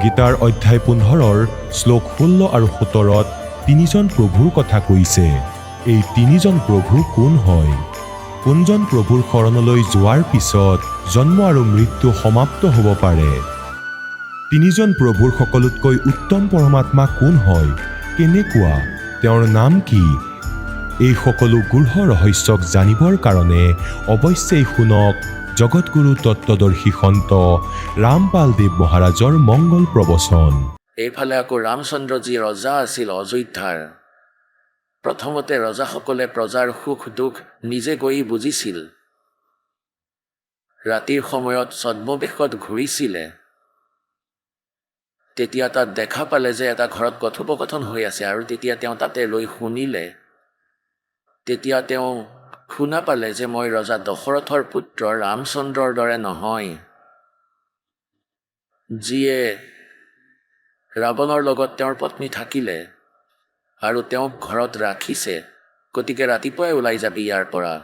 গীতাৰ অধ্যায় 15 শ্লোক 16 আৰু 17 তিনিজন প্ৰভুৰ কথা কৈছে। এই তিনিজন প্ৰভু কোন হয়? কোনজন প্ৰভুৰ শৰণলৈ যোৱাৰ পিছত জন্ম আৰু মৃত্যু সমাপ্ত হ'ব পাৰে? তিনিজন প্ৰভুৰ সকলোতকৈ উত্তম পৰমাত্মা কোন হয়? কেনেকুৱা? তেওঁৰ নাম কি? এই সকলো গূঢ় ৰহস্যক জানিবৰ কাৰণে অৱশ্যেই শুনক জগতগুৰু তত্ত্বদৰ্শী সন্ত ৰামপাল দেৱ মহাৰাজৰ মংগল প্ৰবচন। এইফালে আকৌ ৰামচন্দ্ৰজী ৰজা আছিল অযোধ্যাৰ। প্ৰথমতে ৰজাসকলে প্ৰজাৰ সুখ দুখ নিজে গৈ বুজিছিল। ৰাতিৰ সময়ত ছদ্মবেশত ঘূৰিছিলে। তেতিয়া তাত দেখা পালে যে এটা ঘৰত কথোপকথন হৈ আছে আৰু তেতিয়া তেওঁ তাতে লৈ শুনিলে। তেতিয়া তেওঁ শুনা পালে যে মই ৰজা দশৰথৰ পুত্ৰ ৰামচন্দ্ৰৰ দৰে নহয়, যিয়ে ৰাৱণৰ লগত তেওঁৰ পত্নী থাকিলে আৰু তেওঁক ঘৰত ৰাখিছে, গতিকে ৰাতিপুৱাই ওলাই যাবি ইয়াৰ পৰা।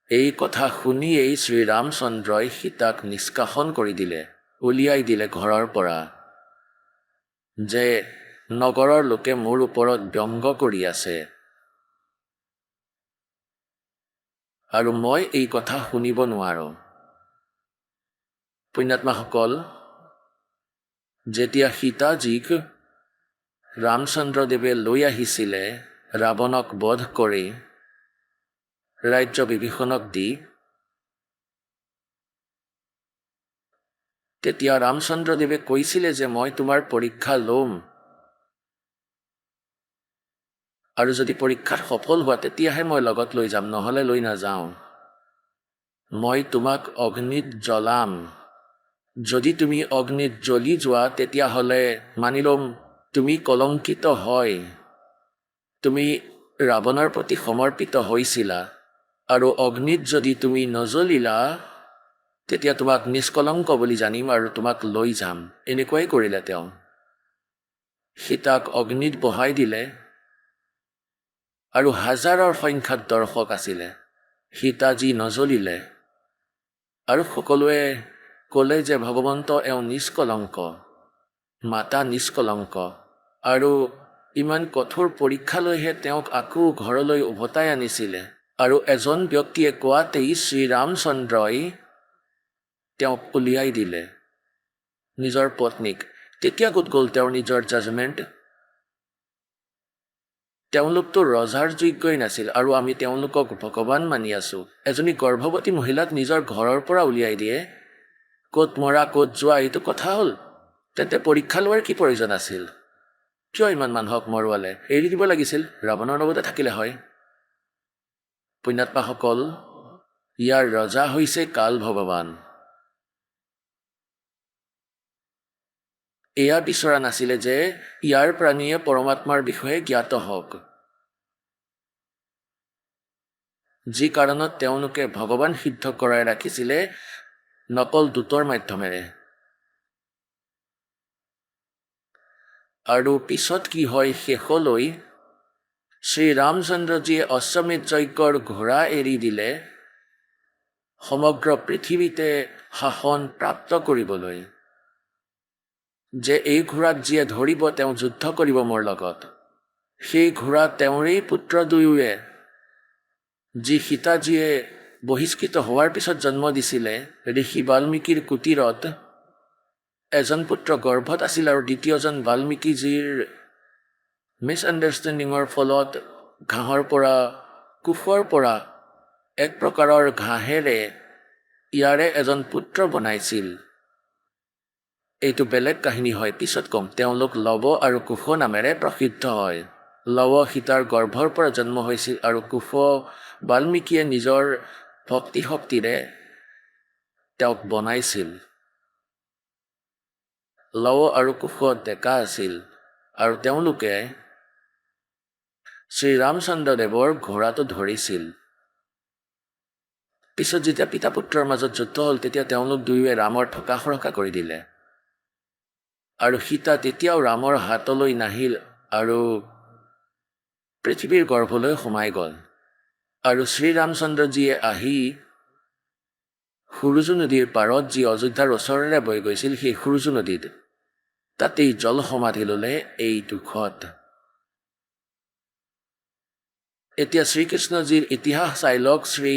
এই কথা শুনিয়েই শ্ৰীৰামচন্দ্ৰই সীতাক নিষ্কাশন কৰি দিলে, উলিয়াই দিলে ঘৰৰ পৰা, যে নগৰৰ লোকে মোৰ ওপৰত ব্যংগ কৰি আছে আৰু মই এই কথা শুনিব নোৱাৰোঁ। পুণ্যাত্মাসকল, যেতিয়া সীতাজীক ৰামচন্দ্ৰদেৱে লৈ আহিছিলে ৰাৱণক বধ কৰি ৰাজ্য বিভীষণক দি, তেতিয়া ৰামচন্দ্ৰদেৱে কৈছিলে যে মই তোমাৰ পৰীক্ষা ল'ম আৰু যদি পৰীক্ষাত সফল হোৱা তেতিয়াহে মই লগত লৈ যাম, নহ'লে লৈ নাযাওঁ। মই তোমাক অগ্নিত জ্বলাম। যদি তুমি অগ্নিত জ্বলি যোৱা তেতিয়াহ'লে মানি ল'ম তুমি কলংকিত হয়। তুমি ৰাৱণৰ প্ৰতি সমৰ্পিত হৈছিলা আৰু অগ্নিত যদি তুমি নজ্বলিলা তেতিয়া তোমাক নিষ্কলংক বুলি জানিম আৰু তোমাক লৈ যাম। এনেকুৱাই কৰিলে তেওঁ। সীতাক অগ্নিত বহাই দিলে আৰু হাজাৰৰ সংখ্যাত দৰ্শক আছিলে। সীতাজী নজ্বলিলে আৰু সকলোৱে ক'লে যে ভগৱন্ত এওঁ নিষ্কলংক, মাতা নিষ্কলংক, আৰু ইমান কঠোৰ পৰীক্ষা লৈহে তেওঁক আকৌ ঘৰলৈ উভতাই আনিছিলে। আৰু এজন ব্যক্তিয়ে কোৱাতেই শ্ৰীৰামচন্দ্ৰই তেওঁক উলিয়াই দিলে, নিজৰ পত্নীক। তেতিয়া ক'ত গ'ল তেওঁৰ নিজৰ জাজমেণ্ট? তেওঁলোকতো ৰজাৰ যোগ্যই নাছিল আৰু আমি তেওঁলোকক ভগৱান মানি আছোঁ। এজনী গৰ্ভৱতী মহিলাক নিজৰ ঘৰৰ পৰা উলিয়াই দিয়ে, ক'ত মৰা ক'ত যোৱা এইটো কথা হ'ল। তেন্তে পৰীক্ষা লোৱাৰ কি প্ৰয়োজন আছিল? কিয় ইমান মানুহক মৰোৱালে? এৰি দিব লাগিছিল, ৰাৱণৰ লগতে থাকিলে হয়। পুণ্যাত্মাসকল, ইয়াৰ ৰজা হৈছে কাল ভগৱান। এয়া বিচৰা নাছিলে যে ইয়াৰ প্ৰাণীয়ে পৰমাত্মাৰ বিষয়ে জ্ঞাত হওক, যি কাৰণত তেওঁলোকে ভগৱান সিদ্ধ কৰাই ৰাখিছিলে নকল দূতৰ মাধ্যমেৰে। আৰু পিছত কি হয়, শেষলৈ শ্ৰীৰামচন্দ্ৰজীয়ে অশ্বমেধ যজ্ঞৰ ঘোঁৰা এৰি দিলে সমগ্ৰ পৃথিৱীতে শাসন প্ৰাপ্ত কৰিবলৈ, যে এই ঘোঁৰাক যিয়ে ধৰিব তেওঁ যুদ্ধ কৰিব মোৰ লগত। সেই ঘোঁৰা তেওঁৰেই পুত্ৰ দুয়োৱে, যি সীতাজীয়ে বহিষ্কৃত হোৱাৰ পিছত জন্ম দিছিলে ঋষি বাল্মীকিৰ কুটীৰত। এজন পুত্ৰ গৰ্ভত আছিল আৰু দ্বিতীয়জন বাল্মীকিজীৰ মিছআণ্ডাৰষ্টেণ্ডিঙৰ ফলত ঘাঁহৰ পৰা, কুশৰ পৰা এক প্ৰকাৰৰ ঘাঁহেৰে ইয়াৰে এজন পুত্ৰ বনাইছিল। এইটো বেলেগ কাহিনী হয়, পিছত ক'ম। তেওঁলোক লৱ আৰু কুশ নামেৰে প্ৰসিদ্ধ হয়। লৱ সীতাৰ গৰ্ভৰ পৰা জন্ম হৈছিল আৰু কুশ বাল্মীকিয়ে নিজৰ ভক্তি শক্তিৰে তেওঁক বনাইছিল। লৱ আৰু কুশ ডেকা আছিল আৰু তেওঁলোকে শ্ৰীৰামচন্দ্ৰদেৱৰ ঘোঁৰাটো ধৰিছিল। পিছত যেতিয়া পিতা পুত্ৰৰ মাজত যুদ্ধ হ'ল তেতিয়া তেওঁলোক দুয়োৱে ৰামৰ থকা সৰকা কৰি দিলে আৰু সীতা তেতিয়াও ৰামৰ হাতলৈ নাহিল আৰু পৃথিৱীৰ গৰ্ভলৈ সোমাই গ'ল। আৰু শ্ৰীৰামচন্দ্ৰজীয়ে আহি সুৰুজু নদীৰ পাৰত, যি অযোধ্যাৰ ওচৰেৰে বৈ গৈছিল, সেই সুৰুজু নদীত তাতেই জল সমাধি ল'লে এই দুখত। এতিয়া শ্ৰীকৃষ্ণজীৰ ইতিহাস চাই লওক। শ্ৰী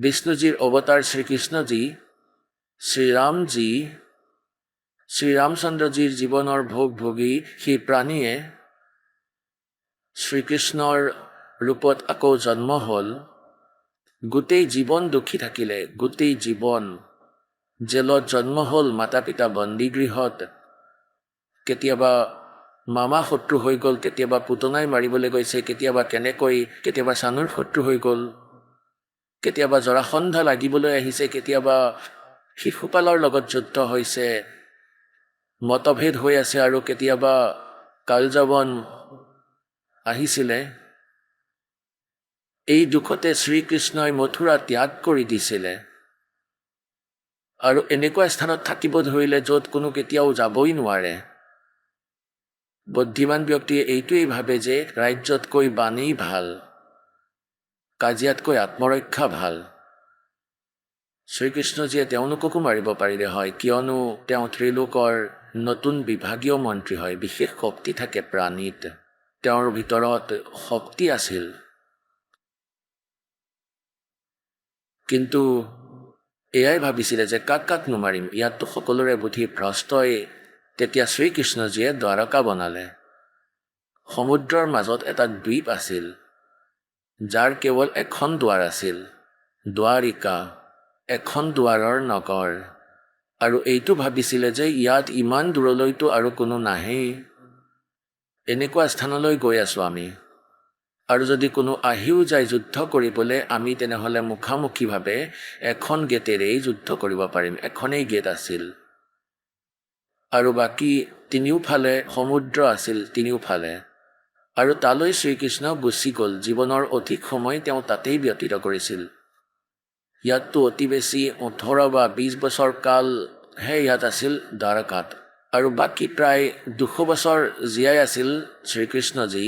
বিষ্ণুজীৰ অৱতাৰ শ্ৰীকৃষ্ণজী, শ্ৰীৰামজী, শ্ৰীৰামচন্দ্ৰজীৰ জীৱনৰ ভোগ ভোগী সেই প্ৰাণীয়ে শ্ৰীকৃষ্ণৰ ৰূপত আকৌ জন্ম হ'ল। গোটেই জীৱন দুখী থাকিলে, গোটেই জীৱন জেলত জন্ম হ'ল, মাতা পিতা বন্দীগৃহত। কেতিয়াবা মামা শত্ৰু হৈ গ'ল, কেতিয়াবা পুতনাই মাৰিবলৈ গৈছে, কেতিয়াবা চানুৰ শত্ৰু হৈ গ'ল, কেতিয়াবা জৰাসন্ধা লাগিবলৈ আহিছে, কেতিয়াবা শিশুপালৰ লগত যুদ্ধ হৈছে, মতভেদ হৈ আছে, আৰু কেতিয়াবা কালযাবন আহিছিলে। এই দুখতে শ্ৰীকৃষ্ণই মথুৰা ত্যাগ কৰি দিছিলে আৰু এনেকুৱা স্থানত থাকিব ধৰিলে য'ত কোনো কেতিয়াও যাবই নোৱাৰে। বুদ্ধিমান ব্যক্তিয়ে এইটোৱেই ভাবে যে ৰাজ্যতকৈ বাণী ভাল, কাজিয়াতকৈ আত্মৰক্ষা ভাল। শ্ৰীকৃষ্ণজীয়ে তেওঁলোককো মাৰিব পাৰিলে হয়, কিয়নো তেওঁ ত্ৰিলোকৰ নতুন বিভাগীয় মন্ত্ৰী হয়। বিশেষ শক্তি থাকে প্ৰাণীত, তেওঁৰ ভিতৰত শক্তি আছিল। কিন্তু এয়াই ভাবিছিলে যে কাক নুমাৰিম, ইয়াততো সকলোৰে বুদ্ধি ভ্ৰষ্টই। তেতিয়া শ্ৰীকৃষ্ণজীয়ে দ্বাৰকা বনালে। সমুদ্ৰৰ মাজত এটা দ্বীপ আছিল, যাৰ কেৱল এখন দুৱাৰ আছিল, দ্বাৰিকা, এখন দুৱাৰৰ নগৰ। আৰু এইটো ভাবিছিলে যে ইয়াত ইমান দূৰলৈতো আৰু কোনো নাহেই, এনেকুৱা স্থানলৈ গৈ আছোঁ আমি, আৰু যদি কোনো আহিও যায় যুদ্ধ কৰিবলৈ, আমি তেনেহ'লে মুখামুখিভাৱে এখন গেটেৰেই যুদ্ধ কৰিব পাৰিম। এখনেই গেট আছিল, আৰু বাকী তিনিওফালে সমুদ্ৰ আছিল, তিনিওফালে। আৰু তালৈ শ্ৰীকৃষ্ণ গুচি গ'ল। জীৱনৰ অধিক সময় তেওঁ তাতেই ব্যতীত কৰিছিল। ইয়াততো অতি বেছি 18 বা 20 বছৰ কালহে ইয়াত আছিল দ্বাৰকাত, আৰু বাকী প্ৰায় 200 বছৰ জীয়াই আছিল শ্ৰীকৃষ্ণজী,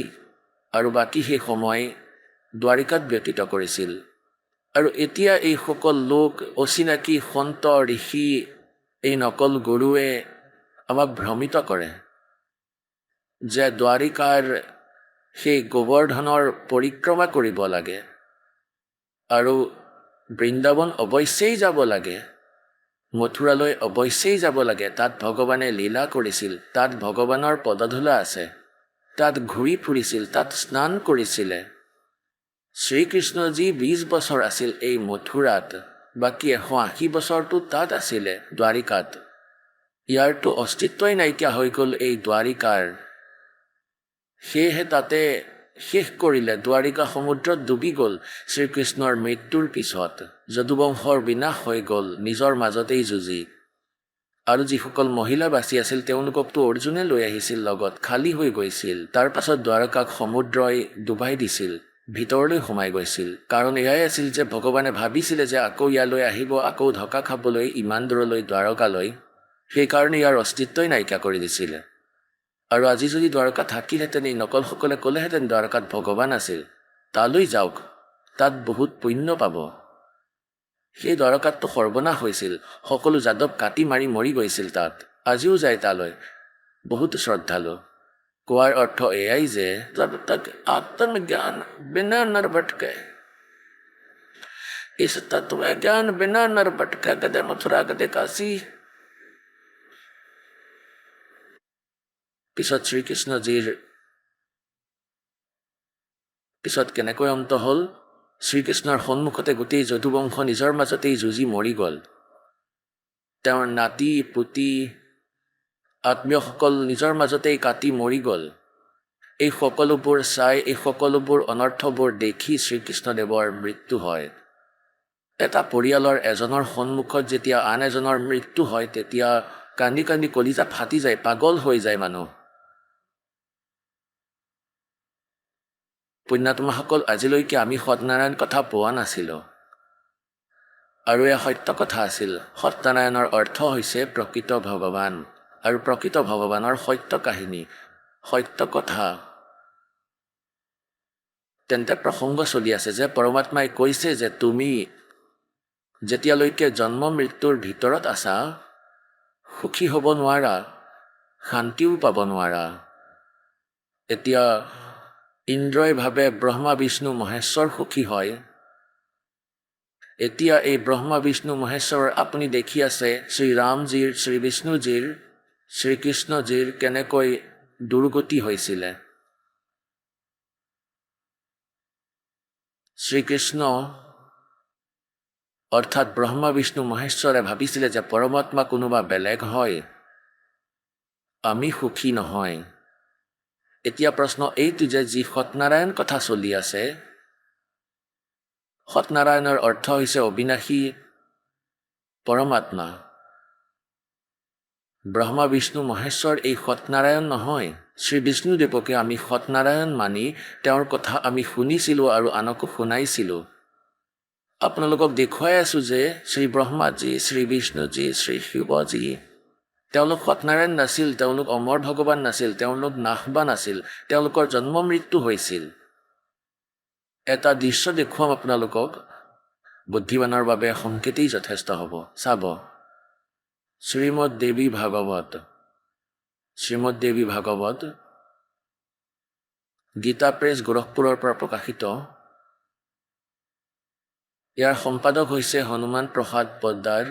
আৰু বাকী সেই সময় দ্বাৰিকাত ব্যতীত কৰিছিল। আৰু এতিয়া এই সকল লোক, অচিনাকি সন্ত ঋষি, এই নকল গুৰুৱে আমাক ভ্ৰমিত কৰে যে দ্বাৰিকাৰ সেই গোৱৰ্ধনৰ পৰিক্ৰমা কৰিব লাগে, আৰু বৃন্দাবন অৱশ্যেই যাব লাগে, মথুৰালৈ অৱশ্যেই যাব লাগে। তাত ভগৱানে লীলা কৰিছিল, তাত ভগৱানৰ পদধূলা আছে, তাত ঘূৰি ফুৰিছিল, তাত স্নান কৰিছিলে। শ্ৰীকৃষ্ণজী 20 বছৰ আছিল এই মথুৰাত, বাকী 180 বছৰটো তাত আছিলে দ্বাৰিকাত। ইয়াৰতো অস্তিত্বই নাইকিয়া হৈ গ'ল এই দ্বাৰিকাৰ। সেয়েহে তাতে শেষ কৰিলে। দ্বাৰিকা সমুদ্ৰত ডুবি গ'ল শ্ৰীকৃষ্ণৰ মৃত্যুৰ পিছত। যদুবংশৰ বিনাশ হৈ গ'ল নিজৰ মাজতেই যুঁজি। আৰু যিসকল মহিলা বাচি আছিল তেওঁলোককতো অৰ্জুনে লৈ আহিছিল লগত, খালী হৈ গৈছিল। তাৰ পাছত দ্বাৰকাক সমুদ্ৰই ডুবাই দিছিল, ভিতৰলৈ সোমাই গৈছিল। কাৰণ এয়াই আছিল যে ভগৱানে ভাবিছিলে যে আকৌ ইয়ালৈ আহিব, আকৌ ধকা খাবলৈ ইমান দূৰলৈ দ্বাৰকালৈ। সেইকাৰণে ইয়াৰ অস্তিত্বই নাইকিয়া কৰি দিছিলে। আৰু আজি যদি দ্বাৰকা থাকিলহেঁতেন, এই নকলসকলে ক'লেহেঁতেন দ্বাৰকাত ভগৱান আছিল, তালৈ যাওক, তাত বহুত পুণ্য পাব। সেই দ্বাৰকাততো সৰ্বনাশ হৈছিল, সকলো যাদৱ কাটি মাৰি মৰি গৈছিল তাত। আজিও যায় তালৈ বহুত শ্ৰদ্ধালু। কোৱাৰ অৰ্থ এয়াই যে তব তক আত্মজ্ঞান বিনা নৰ ভটকে, ইস তত্ত্ব জ্ঞান বিনা নৰ ভটকে, গদে মথুৰা গদে কাশী। পিছত শ্ৰীকৃষ্ণজীৰ পিছত কেনেকৈ অন্ত হ'ল? শ্ৰীকৃষ্ণৰ সন্মুখতে গোটেই যদুবংশ নিজৰ মাজতেই যুঁজি মৰি গ'ল। তেওঁৰ নাতি পুতি আত্মীয়সকল নিজৰ মাজতেই কাটি মৰি গ'ল। এই সকলোবোৰ চাই, এই সকলোবোৰ অনৰ্থবোৰ দেখি শ্ৰীকৃষ্ণদেৱৰ মৃত্যু হয়। এটা পৰিয়ালৰ এজনৰ সন্মুখত যেতিয়া আন এজনৰ মৃত্যু হয়, তেতিয়া কান্দি কান্দি কলিজা ফাটি যায়, পাগল হৈ যায় মানুহ। পুণ্যাত্মাসকল, আজিলৈকে আমি সত্যনাৰায়ণ কথা পোৱা নাছিলোঁ, আৰু এয়া সত্য কথা আছিল। সত্যনাৰায়ণৰ অৰ্থ হৈছে প্ৰকৃত ভগৱান, আৰু প্ৰকৃত ভগৱানৰ সত্য কাহিনী, সত্য কথা। তেন্তে প্ৰসংগ চলি আছে যে পৰমাত্মাই কৈছে যে তুমি যেতিয়ালৈকে জন্ম মৃত্যুৰ ভিতৰত আছা, সুখী হ'ব নোৱাৰা। শান্তিও পাব নোৱাৰা। এতিয়া ইন্দ্ৰই ভাবে ব্ৰহ্মা বিষ্ণু মহেশ্বৰ সুখী হয়। এতিয়া এই ব্ৰহ্মা বিষ্ণু মহেশ্বৰ আপুনি দেখি আছে শ্ৰীৰামজীৰ, শ্ৰী বিষ্ণুজীৰ, শ্ৰীকৃষ্ণজীৰ কেনেকৈ দুৰ্গতি হৈছিলে। শ্ৰীকৃষ্ণ অৰ্থাৎ ব্ৰহ্মা বিষ্ণু মহেশ্বৰে ভাবিছিলে যে পৰমাত্মা কোনোবা বেলেগ হয়, আমি সুখী নহয়। এতিয়া প্ৰশ্ন এইটো যে যি সত্যনাৰায়ণ কথা চলি আছে, সত্যনাৰায়ণৰ অৰ্থ হৈছে অবিনাশী পৰমাত্মা। ব্ৰহ্মা বিষ্ণু মহেশ্বৰ এই সত্যনাৰায়ণ নহয়। শ্ৰী বিষ্ণুদেৱকে আমি সত্যনাৰায়ণ মানি তেওঁৰ কথা আমি শুনিছিলোঁ আৰু আনকো শুনাইছিলোঁ। আপোনালোকক দেখুৱাই আছোঁ যে শ্ৰী ব্ৰহ্মাজী, শ্ৰী বিষ্ণুজী, শ্ৰী শিৱজী তেওঁলোক সত্যনাৰায়ণ নাছিল, তেওঁলোক অমৰ ভগৱান নাছিল, তেওঁলোক নাশবান আছিল, তেওঁলোকৰ জন্ম মৃত্যু হৈছিল। এটা দৃশ্য দেখুৱাম আপোনালোকক, বুদ্ধিমানৰ বাবে সংকেতেই যথেষ্ট হ'ব। চাব, শ্ৰীমদ দেৱী ভাগৱত, শ্ৰীমদ দেৱী ভাগৱত গীতা প্ৰেছ গোৰখপুৰৰ পৰা প্ৰকাশিত। ইয়াৰ সম্পাদক হৈছে হনুমান প্ৰসাদ পোদ্দাৰ,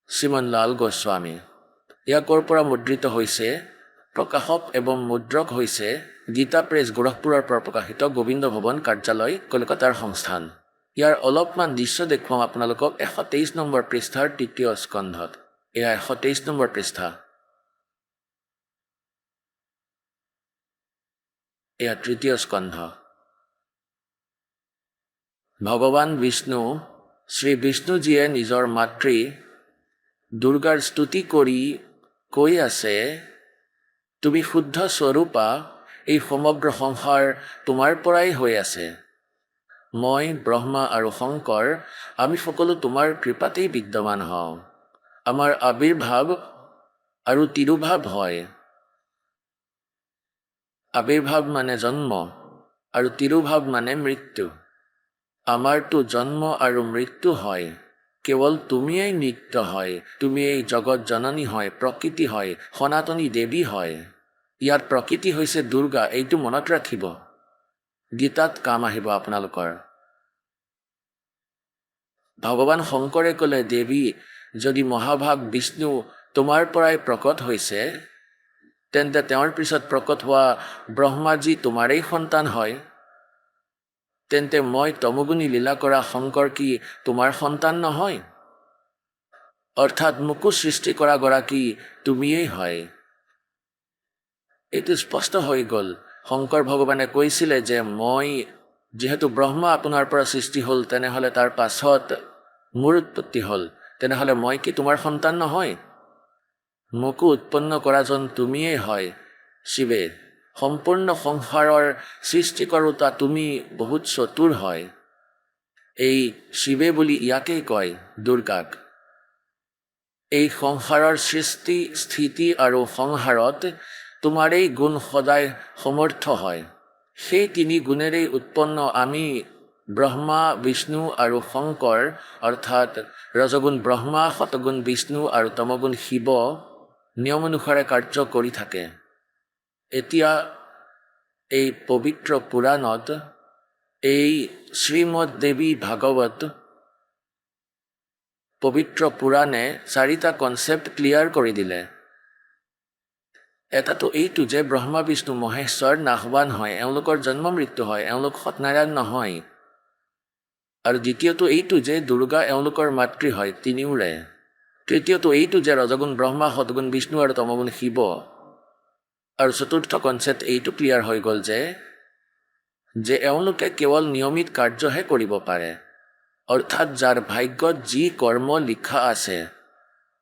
শ্ৰীমন লাল গোস্বামী। ইয়াৰ ক'ৰ পৰা মুদ্ৰিত হৈছে? প্ৰকাশক এবং মুদ্ৰক হৈছে গীতা প্ৰেছ গোৰখপুৰৰ পৰা প্ৰকাশিত, গোবিন্দ ভৱন কাৰ্যালয়, কলকাতাৰ সংস্থান। ইয়াৰ অলপমান দৃশ্য দেখুৱাম আপোনালোকক 123 নম্বৰ পৃষ্ঠাৰ 3য় স্কন্ধত। এয়া 123 নম্বৰ পৃষ্ঠা। এয়া 3য় স্কন্ধ। ভগৱান বিষ্ণু, শ্ৰী বিষ্ণুজীয়ে নিজৰ মাতৃ দুৰ্গাৰ স্তুতি কৰি কৈ আছে, তুমি শুদ্ধ স্বৰূপা, এই সমগ্ৰ সংসাৰ তোমাৰ পৰাই হৈ আছে। মই, ব্ৰহ্মা আৰু শংকৰ আমি সকলো তোমাৰ কৃপাতেই বিদ্যমান হওঁ। আমাৰ আবিৰ্ভাৱ আৰু তিৰোভাৱ হয়। আবিৰ্ভাৱ মানে জন্ম আৰু তিৰোভাৱ মানে মৃত্যু। আমাৰতো জন্ম আৰু মৃত্যু হয়, কেৱল তুমিয়েই নিত্য হয়, তুমিয়েই জগত জননী হয়, প্ৰকৃতি হয়, সনাতনী দেৱী হয়। ইয়াত প্ৰকৃতি হৈছে দুৰ্গা, এইটো মনত ৰাখিব, গীতাত কাম আহিব আপোনালোকৰ। ভগৱান শংকৰে ক'লে, দেৱী যদি মহাভাগ বিষ্ণু তোমাৰ পৰাই প্ৰকট হৈছে, তেন্তে তেওঁৰ পিছত প্ৰকট হোৱা ব্ৰহ্মাজী তোমাৰেই সন্তান হয়। তেন্তে মই তমোগুণী লীলা কৰা শংকৰ কি তোমাৰ সন্তান নহয়? অৰ্থাৎ মোকো সৃষ্টি কৰা গৰাকী তুমিয়েই হয়। এইটো স্পষ্ট হৈ গ'ল। শংকৰ ভগৱানে কৈছিলে যে মই যিহেতু ব্ৰহ্মা আপোনাৰ পৰা সৃষ্টি হ'ল, তেনেহ'লে তাৰ পাছত মোৰ উৎপত্তি হ'ল, তেনেহ'লে মই কি তোমাৰ সন্তান নহয়? মোকো উৎপন্ন কৰাজন তুমিয়েই হয় শিৱে। সম্পূৰ্ণ সংসাৰৰ সৃষ্টি কৰোঁতা তুমি বহুত চতুৰ হয়। এই শিৱে বুলি ইয়াকেই কয়, দুৰ্গাক। এই সংসাৰৰ সৃষ্টি, স্থিতি আৰু সংহাৰত তোমাৰেই গুণ সদায় সমৰ্থ হয়। সেই 3 গুণেৰেই উৎপন্ন আমি ব্ৰহ্মা, বিষ্ণু আৰু শংকৰ, অৰ্থাৎ ৰজগুণ ব্ৰহ্মা, সতগুণ বিষ্ণু আৰু তমগুণ শিৱ নিয়ম অনুসাৰে কাৰ্য কৰি থাকে। এতিয়া এই পবিত্ৰ পুৰাণত, এই শ্ৰীমদ দেৱী ভাগৱত পবিত্ৰ পুৰাণে 4টা কনচেপ্ট ক্লিয়াৰ কৰি দিলে। এটাতো এইটো যে ব্ৰহ্মা বিষ্ণু মহেশ্বৰ নাশবান হয়, এওঁলোকৰ জন্ম মৃত্যু হয়, এওঁলোক সত্যনাৰায়ণ নহয়। আৰু দ্বিতীয়টো এইটো যে দুৰ্গা এওঁলোকৰ মাতৃ হয়, তিনিওৰে। তৃতীয়টো এইটো যে ৰজগুণ ব্ৰহ্মা, সতগুণ বিষ্ণু আৰু তমগুণ শিৱ। আৰু চতুৰ্থ কনচেপ্ট এইটো ক্লিয়াৰ হৈ গ'ল যে এওঁলোকে কেৱল নিয়মিত কাৰ্যহে কৰিব পাৰে। অৰ্থাৎ যাৰ ভাগ্যত যি কৰ্ম লিখা আছে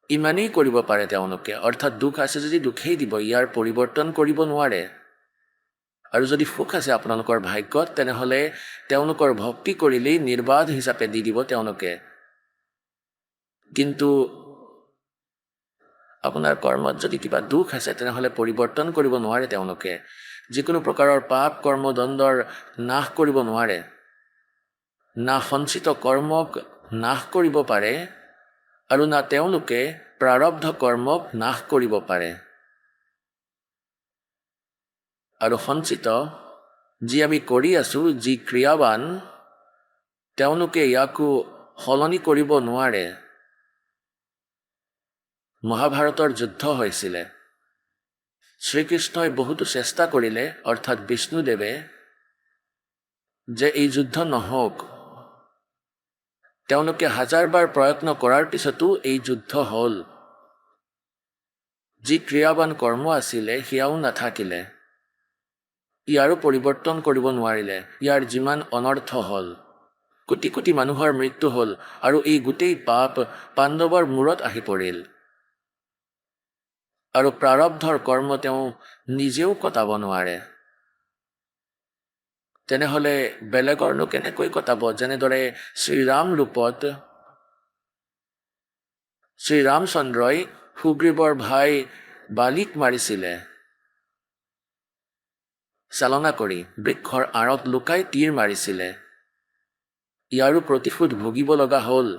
ইমানেই কৰিব পাৰে তেওঁলোকে। অৰ্থাৎ দুখ আছে যদি দুখেই দিব, ইয়াৰ পৰিৱৰ্তন কৰিব নোৱাৰে। আৰু যদি সুখ আছে আপোনালোকৰ ভাগ্যত, তেনেহ'লে তেওঁলোকৰ ভক্তি কৰিলেই নিৰ্বাধ হিচাপে দি দিব তেওঁলোকে। কিন্তু আপোনাৰ কৰ্মত যদি কিবা দুখ আছে, তেনেহ'লে পৰিৱৰ্তন কৰিব নোৱাৰে তেওঁলোকে। যিকোনো প্ৰকাৰৰ পাপ কৰ্মদণ্ডৰ নাশ কৰিব নোৱাৰে। না সঞ্চিত কৰ্মক নাশ কৰিব পাৰে আৰু না তেওঁলোকে প্ৰাৰব্ধ কৰ্মক নাশ কৰিব পাৰে। আৰু সঞ্চিত যি আমি কৰি আছোঁ, যি ক্ৰিয়াৱান, তেওঁলোকে ইয়াকো সলনি কৰিব নোৱাৰে। মহাভাৰতৰ যুদ্ধ হৈছিলে। শ্ৰীকৃষ্ণই বহুতো চেষ্টা কৰিলে, অৰ্থাৎ বিষ্ণুদেৱে, যে এই যুদ্ধ নহওক। তেওঁলোকে হাজাৰবাৰ প্ৰয়ত্ন কৰাৰ পিছতো এই যুদ্ধ হ'ল। যি ক্ৰিয়াৱান কৰ্ম আছিলে সেয়াও নাথাকিলে। ইয়াৰো পৰিৱৰ্তন কৰিব নোৱাৰিলে। ইয়াৰ যিমান অনৰ্থ হ'ল, কোটি কোটি মানুহৰ মৃত্যু হ'ল, আৰু এই গোটেই পাপ পাণ্ডৱৰ মূৰত আহি পৰিল। আৰু প্ৰাৰব্ধৰ কৰ্ম তেওঁ নিজেও কটাব নোৱাৰে। তেনেহ'লে বেলেগৰনো কেনেকৈ কটাব? যেনেদৰে শ্ৰীৰাম ৰূপত শ্ৰীৰামচন্দ্ৰই সুগ্ৰীৱৰ ভাই বালিক মাৰিছিলে। চালনা কৰি বৃক্ষৰ আঁৰত লুকাই তীৰ মাৰিছিলে। ইয়াৰো প্ৰতিশোধ ভুগিব লগা হ'ল।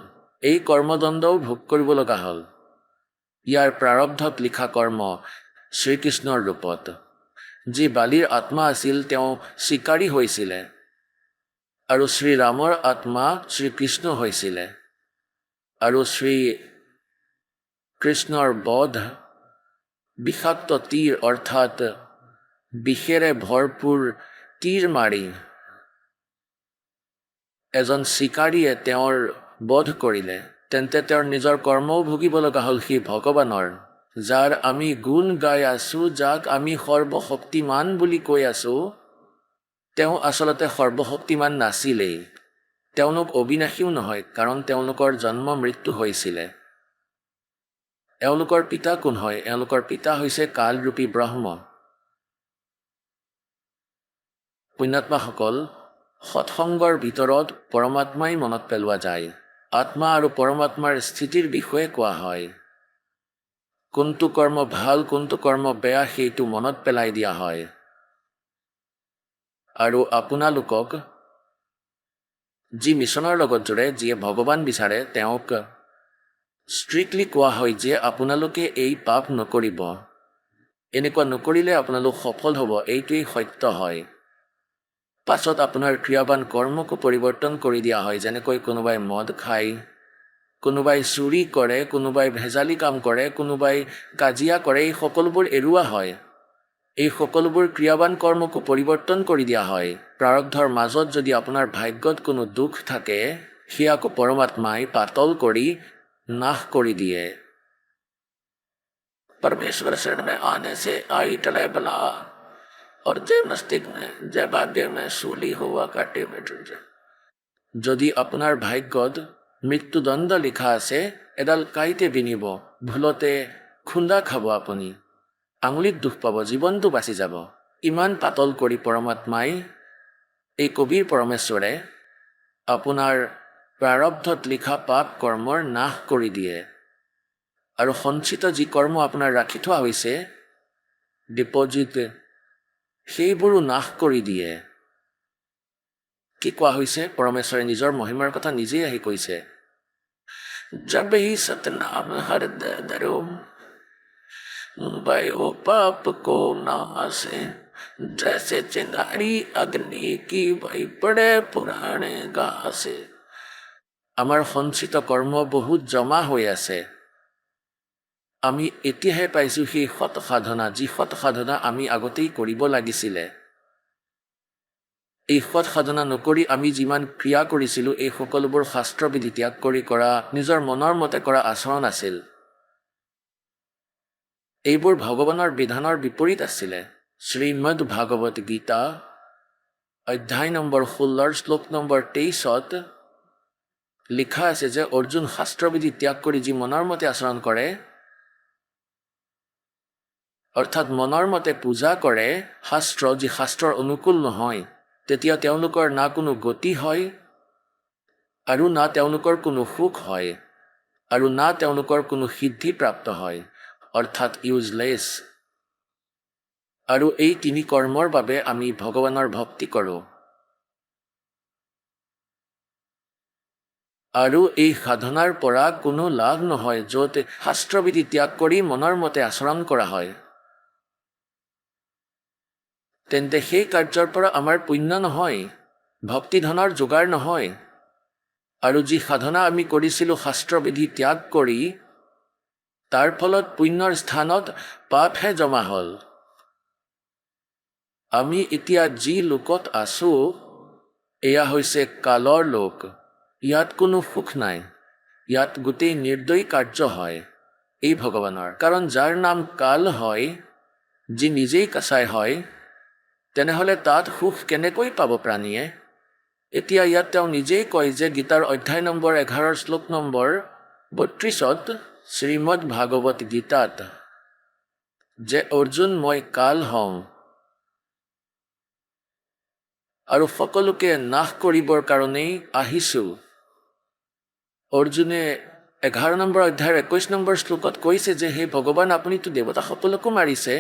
এই কৰ্মদণ্ডও ভোগ কৰিব লগা হ'ল। ইয়াৰ প্ৰাৰব্ধত লিখা কৰ্ম শ্ৰীকৃষ্ণৰ ৰূপত। যি বালিৰ আত্মা আছিল তেওঁ চিকাৰী হৈছিলে, আৰু শ্ৰীৰামৰ আত্মা শ্ৰীকৃষ্ণ হৈছিলে। আৰু শ্ৰীকৃষ্ণৰ বধ বিষাক্ত তীৰ, অৰ্থাৎ বিষেৰে ভৰপূৰ তীৰ মাৰি এজন চিকাৰীয়ে তেওঁৰ বধ কৰিলে। তেন্তে তেওঁৰ নিজৰ কৰ্মও ভুগিব লগা হ'ল। সি ভগৱানৰ, যাৰ আমি গুণ গাই আছোঁ, যাক আমি সৰ্বশক্তিমান বুলি কৈ আছোঁ, তেওঁ আচলতে সৰ্বশক্তিমান নাছিলেই। তেওঁলোক অবিনাশীও নহয়, কাৰণ তেওঁলোকৰ জন্ম মৃত্যু হৈছিলে। এওঁলোকৰ পিতা কোন হয়? এওঁলোকৰ পিতা হৈছে কালৰূপী ব্ৰহ্ম। পুণ্যাত্মাসকল, সৎসংগৰ ভিতৰত পৰমাত্মাই মনত পেলোৱা যায়। আত্মা আৰু পৰমাত্মাৰ স্থিতিৰ বিষয়ে কোৱা হয়। কোনটো কৰ্ম ভাল, কোনটো কৰ্ম বেয়া, সেইটো মনত পেলাই দিয়া হয়। আৰু আপোনালোকক যি মিছনৰ লগত জোৰে, যিয়ে ভগৱান বিচাৰে, তেওঁক ষ্ট্ৰিক্টলি কোৱা হয় যে আপোনালোকে এই পাপ নকৰিব। এনেকুৱা নকৰিলে আপোনালোক সফল হ'ব। এইটোৱেই সত্য হয়। পাছত আপোনাৰ ক্ৰিয়াৱান কৰ্মকো পৰিৱৰ্তন কৰি দিয়া হয়। যেনেকৈ কোনোবাই মদ খায়, কোনোবাই চুৰি কৰে, কোনোবাই ভেজালি কাম কৰে, কোনোবাই কাজিয়া কৰে। এই সকলোবোৰ এৰুৱা হয়। এই সকলোবোৰ ক্ৰিয়াৱান কৰ্মকো পৰিৱৰ্তন কৰি দিয়া হয়। প্ৰাৰব্ধৰ মাজত যদি আপোনাৰ ভাগ্যত কোনো দুখ থাকে, সেয়াকো পৰমাত্মাই পাতল কৰি নাশ কৰি দিয়ে। परमेश्वर शरण में आने से आई टले बला, और जय मस्तिक में जय भाग्य में सूली हुआ काटे में टूट जाए। যদি আপোনাৰ ভাগ্যত মৃত্যুদণ্ড লিখা আছে, এডাল কাঁইতে বিনিব, ভুলতে খুন্দা খাব, আপুনি আঙুলিত দুখ পাব, জীৱনটো বাচি যাব। ইমান পাতল কৰি পৰমাত্মাই, এই কবিৰ পৰমেশ্বৰে আপোনাৰ প্ৰাৰব্ধত লিখা পাপ কৰ্মৰ নাশ কৰি দিয়ে। আৰু সঞ্চিত যি কৰ্ম আপোনাৰ ৰাখি থোৱা হৈছে, ডিপজিট, সেইবোৰো নাশ কৰি দিয়ে। কি কোৱা হৈছে? পৰমেশ্বৰে নিজৰ মহিমাৰ কথা নিজেই আহি কৈছে। जब ही सतनाम हृदय धरो, भयो पाप को नासे, जैसे चिंगारी अग्नि की भई पड़े पुराणे घासे। আমাৰ সঞ্চিত কৰ্ম বহুত জমা হৈ আছে। আমি এতিয়াহে পাইছোঁ সেই সৎ সাধনা, যি সৎ সাধনা আমি আগতেই কৰিব লাগিছিলে। এই সৎ সাধনা নকৰি আমি যিমান ক্ৰিয়া কৰিছিলোঁ, এই সকলোবোৰ শাস্ত্ৰবিধি ত্যাগ কৰি কৰা, নিজৰ মনৰ মতে কৰা আচৰণ আছিল। এইবোৰ ভগৱানৰ বিধানৰ বিপৰীত আছিলে। শ্ৰীমদ ভাগৱত গীতা অধ্যায় নম্বৰ 16 শ্লোক নম্বৰ 23 লিখা আছে যে অৰ্জুন শাস্ত্ৰবিধি ত্যাগ কৰি যি মনৰ মতে আচৰণ কৰে, অৰ্থাৎ মনৰ মতে পূজা কৰে শাস্ত্ৰ, যি শাস্ত্ৰৰ অনুকূল নহয়, তেতিয়া তেওঁলোকৰ না কোনো গতি হয়, আৰু না তেওঁলোকৰ কোনো সুখ হয়, আৰু না তেওঁলোকৰ কোনো সিদ্ধি প্ৰাপ্ত হয়, অৰ্থাৎ ইউজলেছ। আৰু এই তিনি কৰ্মৰ বাবে আমি ভগৱানৰ ভক্তি কৰোঁ। আৰু এই সাধনাৰ পৰা কোনো লাভ নহয়, য'ত শাস্ত্ৰবিধি ত্যাগ কৰি মনৰ মতে আচৰণ কৰা হয়। তেন্তে সেই কাৰ্যৰ পৰা আমাৰ পুণ্য নহয়, ভক্তি ধনৰ যোগাৰ নহয়। আৰু যি সাধনা আমি কৰিছিলোঁ শাস্ত্ৰবিধি ত্যাগ কৰি, তাৰ ফলত পুণ্যৰ স্থানত পাপহে জমা হ'ল। আমি এতিয়া যি লোকত আছোঁ, এয়া হৈছে কালৰ লোক। ইয়াত কোনো সুখ নাই, ইয়াত গোটেই নিৰ্দয়ী কাৰ্য হয় এই ভগৱানৰ। কাৰণ যাৰ নাম কাল হয়, যি নিজেই কাছাই হয়, তেনেহ'লে তাত সুখ কেনেকৈ পাব প্ৰাণীয়ে? এতিয়া ইয়াত তেওঁ নিজেই কয় যে গীতাৰ অধ্যায় নম্বৰ 11 শ্লোক নম্বৰ 32ত শ্ৰীমদ ভাগৱত গীতাত যে অৰ্জুন মই কাল হওঁ আৰু সকলোকে নাশ কৰিবৰ কাৰণেই আহিছোঁ। অৰ্জুনে 11 নম্বৰ অধ্যায়ৰ 21 নম্বৰ শ্লোকত কৈছে যে হে ভগৱান, আপুনিতো দেৱতাসকলকো মাৰিছে,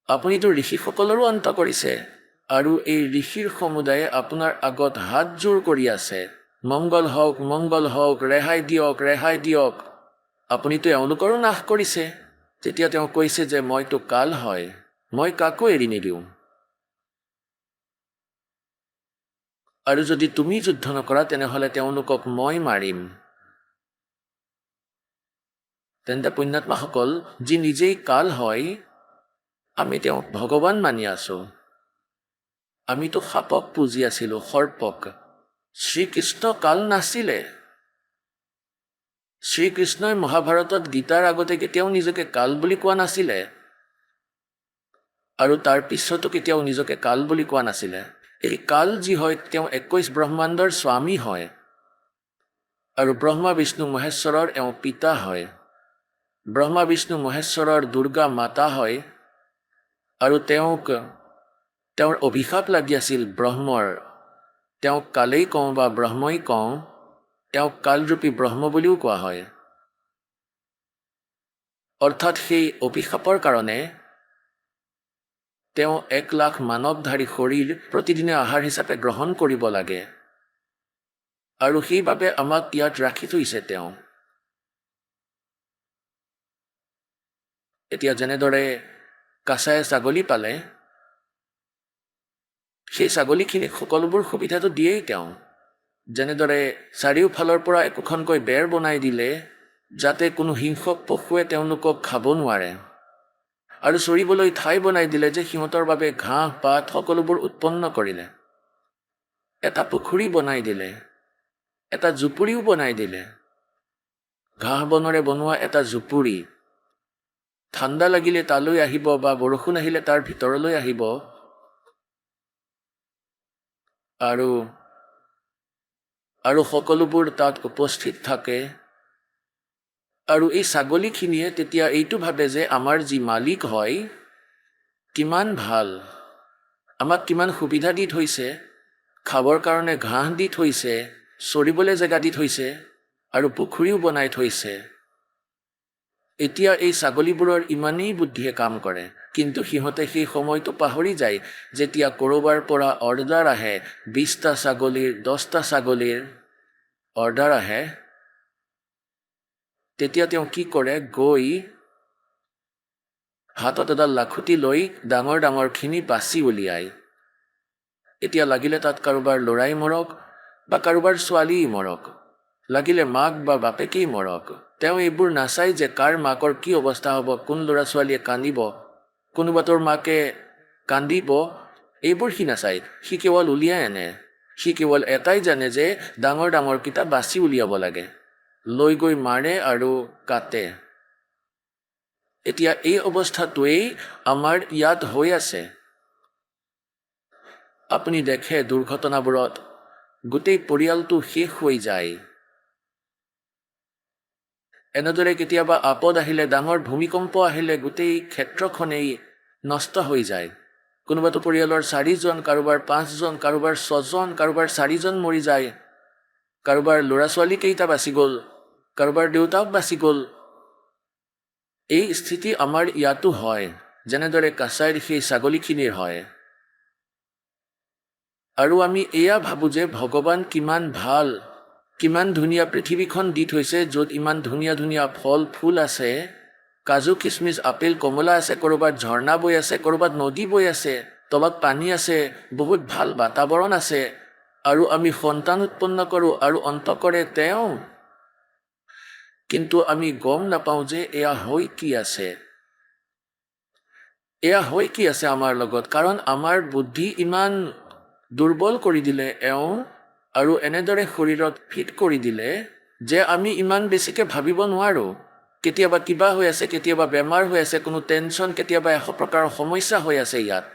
আপুনিতো ঋষিসকলৰো অন্ত কৰিছে, আৰু এই ঋষিৰ সমুদায়ে আপোনাৰ আগত হাত জোৰ কৰি আছে, মংগল হওক, মংগল হওক, ৰেহাই দিয়ক, ৰেহাই দিয়ক। আপুনিতো এওঁলোকৰো নাশ কৰিছে। তেতিয়া তেওঁ কৈছে যে মইতো কাল হয়, মই কাকো এৰি নিদিওঁ। আৰু যদি তুমি যুদ্ধ নকৰা তেনেহ'লে তেওঁলোকক মই মাৰিম। তেন্তে পুণ্যাত্মাসকল, যি নিজেই কাল হয়, আমি তেওঁক ভগৱান মানি আছোঁ। আমিতো সাপক পুজি আছিলোঁ, সৰ্পক। শ্ৰীকৃষ্ণ কাল নাছিলে। শ্ৰীকৃষ্ণই মহাভাৰতত গীতাৰ আগতে কেতিয়াও নিজকে কাল বুলি কোৱা নাছিলে, আৰু তাৰ পিছতো কেতিয়াও নিজকে কাল বুলি কোৱা নাছিলে। এই কাল যি হয়, তেওঁ 21 ব্ৰহ্মাণ্ডৰ স্বামী হয়, আৰু ব্ৰহ্মা বিষ্ণু মহেশ্বৰৰ এওঁ পিতা হয়। ব্ৰহ্মা বিষ্ণু মহেশ্বৰৰ দুৰ্গা মাতা হয়, আৰু তেওঁৰ অভিশাপ লাগি আছিল ব্ৰহ্মৰ। তেওঁক কালেই কওঁ বা ব্ৰহ্মই কওঁ, তেওঁক কালৰূপী ব্ৰহ্ম বুলিও কোৱা হয়। অৰ্থাৎ সেই অভিশাপৰ কাৰণে তেওঁ 1 লাখ মানৱধাৰী শৰীৰ প্ৰতিদিনে আহাৰ হিচাপে গ্ৰহণ কৰিব লাগে, আৰু সেইবাবে আমাক ইয়াত ৰাখি থৈছে তেওঁ। এতিয়া যেনেদৰে কাছায়ে ছাগলী পালে, সেই ছাগলীখিনিক সকলোবোৰ সুবিধাটো দিয়েই তেওঁ। যেনেদৰে চাৰিওফালৰ পৰা একোখনকৈ বেৰ বনাই দিলে, যাতে কোনো হিংসক পশুৱে তেওঁলোকক খাব নোৱাৰে, আৰু চৰিবলৈ ঠাই বনাই দিলে যে সিহঁতৰ বাবে ঘাঁহ পাত সকলোবোৰ উৎপন্ন কৰিলে। এটা পুখুৰী বনাই দিলে, এটা জুপুৰিও বনাই দিলে, ঘাঁহ বনৰে বনোৱা এটা জুপুৰি। ঠাণ্ডা লাগিলে তালৈ আহিব বা বৰষুণ আহিলে তাৰ ভিতৰলৈ আহিব, আৰু সকলোবোৰ তাত উপস্থিত থাকে। আৰু এই ছাগলীখিনিয়ে তেতিয়া এইটো ভাবে যে আমাৰ যি মালিক হয় কিমান ভাল, আমাক কিমান সুবিধা দি থৈছে, খাবৰ কাৰণে ঘাঁহ দি থৈছে, চৰিবলৈ জেগা দি থৈছে, আৰু পুখুৰীও বনাই থৈছে। এতিয়া এই ছাগলীবোৰৰ ইমানেই বুদ্ধিয়ে কাম কৰে, কিন্তু সিহঁতে সেই সময়টো পাহৰি যায় যেতিয়া ক'ৰবাৰ পৰা অৰ্ডাৰ আহে, 20টা ছাগলীৰ, 10টা ছাগলীৰ অৰ্ডাৰ আহে। তেতিয়া তেওঁ কি কৰে, গৈ হাতত এডাল লাখুটি লৈ ডাঙৰ ডাঙৰখিনি বাছি উলিয়ায়। এতিয়া লাগিলে তাত কাৰোবাৰ ল'ৰাই মৰক বা কাৰোবাৰ ছোৱালীয়েই মৰক, লাগিলে মাক বা বাপেকেই মৰক, তেওঁ এইবোৰ নাচায় যে কাৰ মাকৰ কি অৱস্থা হ'ব, কোন ল'ৰা ছোৱালীয়ে কান্দিব, কোনোবাটোৰ মাকে কান্দিব, এইবোৰ সি নাচায়। সি কেৱল উলিয়াই আনে। সি কেৱল এটাই জানে যে ডাঙৰ ডাঙৰকেইটা বাছি উলিয়াব লাগে, লৈ গৈ মাৰে আৰু কাটে। এতিয়া এই অৱস্থাটোৱেই আমাৰ ইয়াত হৈ আছে। আপুনি দেখে দুৰ্ঘটনাবোৰত গোটেই পৰিয়ালটো শেষ হৈ যায়। এনেদৰে কেতিয়াবা আপদ আহিলে, ডাঙৰ ভূমিকম্প আহিলে গোটেই ক্ষেত্ৰখনেই নষ্ট হৈ যায়। কোনোবাটো পৰিয়ালৰ 4জন, কাৰোবাৰ 5জন, কাৰোবাৰ 6জন, কাৰোবাৰ 4জন মৰি যায়, কাৰোবাৰ ল'ৰা ছোৱালী কেইটা বাচি গ'ল, কাৰোবাৰ দেউতাক বাচি গ'ল। এই স্থিতি আমাৰ ইয়াতো হয়, যেনেদৰে কাছাইৰ সেই ছাগলীখিনিৰ হয়। আৰু আমি এয়া ভাবোঁ যে ভগৱান কিমান ভাল, কিমান ধুনীয়া পৃথিৱীখন দি থৈছে, য'ত ইমান ধুনীয়া ধুনীয়া ফল ফুল আছে, কাজু কিচমিচ আপেল কমলা আছে, ক'ৰবাত ঝৰ্ণা বৈ আছে, ক'ৰবাত নদী বৈ আছে, তলত পানী আছে, বহুত ভাল বাতাবৰণ আছে, আৰু আমি সন্তান উৎপন্ন কৰোঁ আৰু অন্ত কৰে তেওঁ, কিন্তু আমি গম নাপাওঁ যে এয়া হৈ কি আছে। এয়া হৈ কি আছে আমাৰ লগত, কাৰণ আমাৰ বুদ্ধি ইমান দুৰ্বল কৰি দিলে এওঁ, আৰু এনেদৰে শৰীৰত ফিট কৰি দিলে যে আমি ইমান বেছিকৈ ভাবিব নোৱাৰোঁ। কেতিয়াবা কিবা হৈ আছে, কেতিয়াবা বেমাৰ হৈ আছে, কোনো টেনশ্যন, কেতিয়াবা 100 প্ৰকাৰৰ সমস্যা হৈ আছে ইয়াত।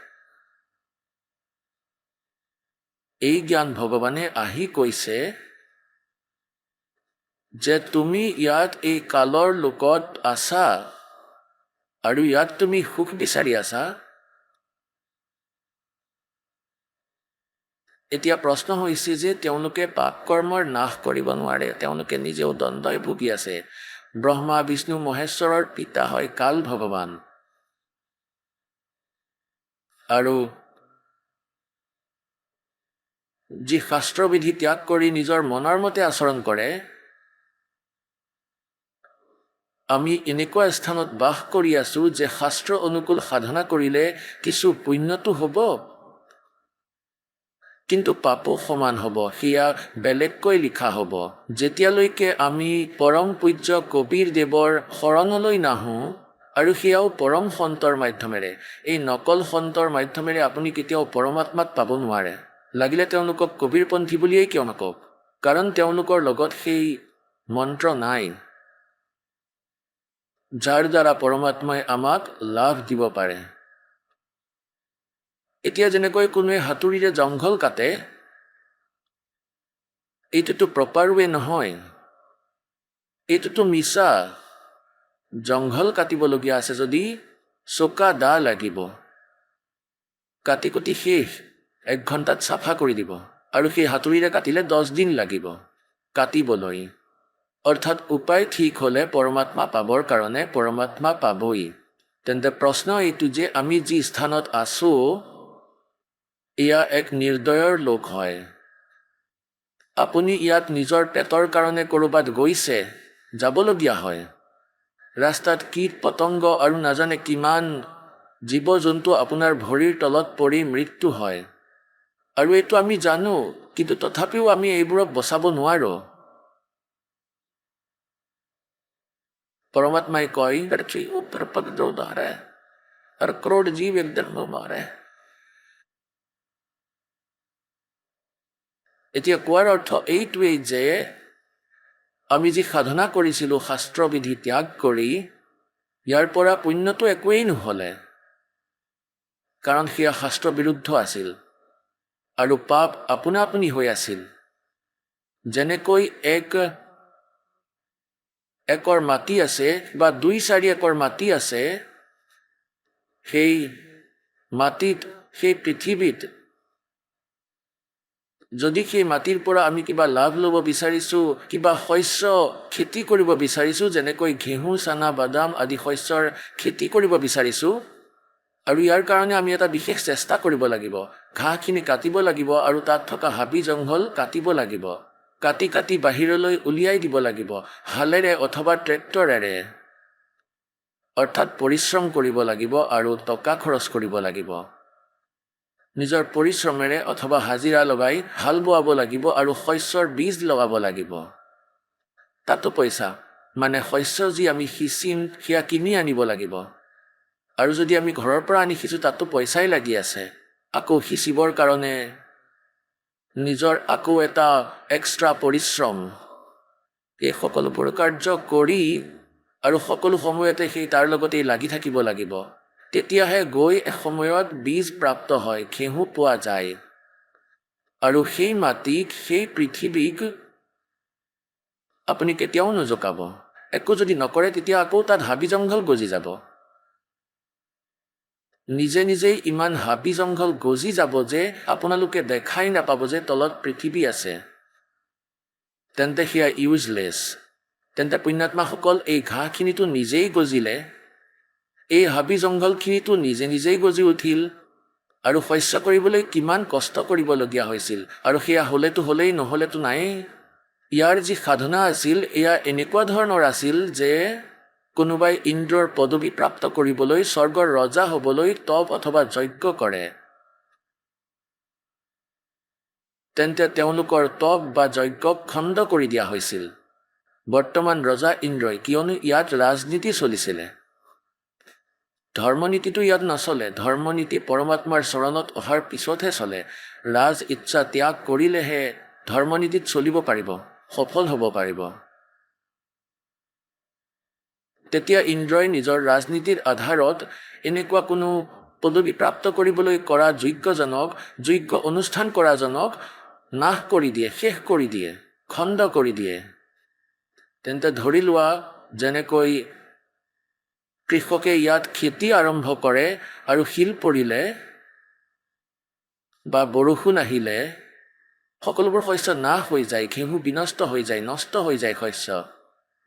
এই জ্ঞান ভগৱানে আহি কৈছে যে তুমি ইয়াত এই কালৰ লোকত আছা আৰু ইয়াত তুমি সুখ বিচাৰি আছা। এতিয়া প্ৰশ্ন হৈছে যে তেওঁলোকে পাপ কৰ্মৰ নাশ কৰিব নোৱাৰে, তেওঁলোকে নিজেও দ্বন্দ্বই ভুগি আছে। ব্ৰহ্মা বিষ্ণু মহেশ্বৰৰ পিতা হয় কাল ভগৱান, আৰু যি শাস্ত্ৰবিধি ত্যাগ কৰি নিজৰ মনৰ মতে আচৰণ কৰে, আমি এনেকুৱা স্থানত বাস কৰি আছোঁ যে শাস্ত্ৰ অনুকূল সাধনা কৰিলে কিছু পুণ্যটো হ'ব, কিন্তু পাপো সমান হ'ব, সেয়া বেলেগকৈ লিখা হ'ব। যেতিয়ালৈকে আমি পৰম পূজ্য কবীৰ দেৱৰ শৰণলৈ নাহোঁ, আৰু সেয়াও পৰম সন্তৰ মাধ্যমেৰে, এই নকল সন্তৰ মাধ্যমেৰে আপুনি কেতিয়াও পৰমাত্মাক পাব নোৱাৰে। লাগিলে তেওঁলোকক কবীৰপন্থী বুলিয়েই কিয় নকওক, কাৰণ তেওঁলোকৰ লগত সেই মন্ত্ৰ নাই যাৰ দ্বাৰা পৰমাত্মাই আমাক লাভ দিব পাৰে। এতিয়া যেনেকৈ কোনোৱে হাতুৰিৰে জংঘল কাটে, এইটোতো প্ৰপাৰ ৱে নহয়, এইটোতো মিছা। জংঘল কাটিবলগীয়া আছে যদি চোকা দা লাগিব, কাটি কুটি শেষ, 1 ঘণ্টাত চাফা কৰি দিব, আৰু সেই হাতুৰিৰে কাটিলে 10 দিন লাগিব কাটিবলৈ। অৰ্থাৎ উপায় ঠিক হ'লে পৰমাত্মা পাবৰ কাৰণে পৰমাত্মা পাবই। তেন্তে প্ৰশ্ন এইটো যে আমি যি স্থানত আছোঁ এয়া এক নিৰ্দয়ৰ লোক হয়। আপুনি ইয়াত নিজৰ পেটৰ কাৰণে ক'ৰবাত গৈছে, যাবলগীয়া হয়, ৰাস্তাত কীট পতংগ আৰু নাজানে কিমান জীৱ জন্তু আপোনাৰ ভৰিৰ তলত পৰি মৃত্যু হয়, আৰু এইটো আমি জানো, কিন্তু তথাপিও আমি এইবোৰক বচাব নোৱাৰোঁ। পৰমাত্মাই কয় আৰু কৰোড জীৱ একদিন মাৰে। এতিয়া কোৱাৰ অৰ্থ এইটোৱেই যে আমি যি সাধনা কৰিছিলোঁ শাস্ত্ৰবিধি ত্যাগ কৰি, ইয়াৰ পৰা পুণ্যটো একোৱেই নহ'লে, কাৰণ সেয়া শাস্ত্ৰ বিৰুদ্ধ আছিল, আৰু পাপ আপোনা আপুনি হৈ আছিল। যেনেকৈ 1 একৰ মাটি আছে বা 2-4 একৰ মাটি আছে, সেই মাটিত, সেই পৃথিৱীত যদি সেই মাটিৰ পৰা আমি কিবা লাভ ল'ব বিচাৰিছোঁ, কিবা শস্য খেতি কৰিব বিচাৰিছোঁ, যেনেকৈ ঘেঁহু, চানা, বাদাম আদি শস্যৰ খেতি কৰিব বিচাৰিছোঁ, আৰু ইয়াৰ কাৰণে আমি এটা বিশেষ চেষ্টা কৰিব লাগিব। ঘাঁহখিনি কাটিব লাগিব আৰু তাত থকা হাবি জংঘল কাটিব লাগিব, কাটি কাটি বাহিৰলৈ উলিয়াই দিব লাগিব, হালেৰে অথবা ট্ৰেক্টৰেৰে। অৰ্থাৎ পৰিশ্ৰম কৰিব লাগিব আৰু টকা খৰচ কৰিব লাগিব। নিজৰ পৰিশ্ৰমেৰে অথবা হাজিৰা লগাই হাল বোৱাব লাগিব আৰু শস্যৰ বীজ লগাব লাগিব। তাতো পইচা, মানে শস্য যি আমি সিঁচিম সেয়া কিনি আনিব লাগিব, আৰু যদি আমি ঘৰৰ পৰা আনি সিঁচো তাতো পইচাই লাগি আছে। আকৌ সিঁচিবৰ কাৰণে নিজৰ আকৌ এটা এক্সট্ৰা পৰিশ্ৰম। এই সকলোবোৰ কাৰ্য কৰি আৰু সকলো সময়তে সেই তাৰ লগতেই লাগি থাকিব লাগিব, তেতিয়াহে গৈ এসময়ত বীজ প্ৰাপ্ত হয়, ঘেঁহু পোৱা যায়, আৰু সেই মাটিক, সেই পৃথিৱীক আপুনি কেতিয়াও নজকাব। একো যদি নকৰে তেতিয়া আকৌ তাত হাবি জংঘল গজি যাব, নিজে নিজেই ইমান হাবি জংঘল গজি যাব যে আপোনালোকে দেখাই নাপাব যে তলত পৃথিৱী আছে। তেন্তে সেয়া ইউজলেছ। তেন্তে পুণ্যাত্মাসকল, এই ঘাঁহখিনিতো নিজেই গজিলে, এই হাবি জংঘলখিনিতো নিজে নিজেই গজি উঠিল, আৰু শস্য কৰিবলৈ কিমান কষ্ট কৰিবলগীয়া হৈছিল, আৰু সেয়া হ'লেতো হ'লেই, নহ'লেতো নায়েই। ইয়াৰ যি সাধনা আছিল এয়া এনেকুৱা ধৰণৰ আছিল যে কোনোবাই ইন্দ্ৰৰ পদবী প্ৰাপ্ত কৰিবলৈ, স্বৰ্গৰ ৰজা হ'বলৈ তপ অথবা যজ্ঞ কৰে, তেন্তে তেওঁলোকৰ তপ বা যজ্ঞক খণ্ড কৰি দিয়া হৈছিল। বৰ্তমান ৰজা ইন্দ্ৰই, কিয়নো ইয়াত ৰাজনীতি চলিছিলে। ধৰ্মনীতিটো ইয়াত নচলে। ধৰ্মনীতি পৰমাত্মাৰ চৰণত অহাৰ পিছতহে চলে। ৰাজ ইচ্ছা ত্যাগ কৰিলেহে ধৰ্মনীতিত চলিব পাৰিব, সফল হ'ব পাৰিব। তেতিয়া ইন্দ্ৰই নিজৰ ৰাজনীতিৰ আধাৰত এনেকুৱা কোনো পদবী প্ৰাপ্ত কৰিবলৈ কৰা যোগ্যজনক, যোগ্য অনুষ্ঠান কৰাজনক নাশ কৰি দিয়ে, শেষ কৰি দিয়ে, খণ্ড কৰি দিয়ে। তেন্তে ধৰি লোৱা, যেনেকৈ কৃষকে ইয়াত খেতি আৰম্ভ কৰে আৰু শিল পৰিলে বা বৰষুণ আহিলে সকলোবোৰ শস্য নাশ হৈ যায়, ঘেঁহু বিনষ্ট হৈ যায়, নষ্ট হৈ যায় শস্য।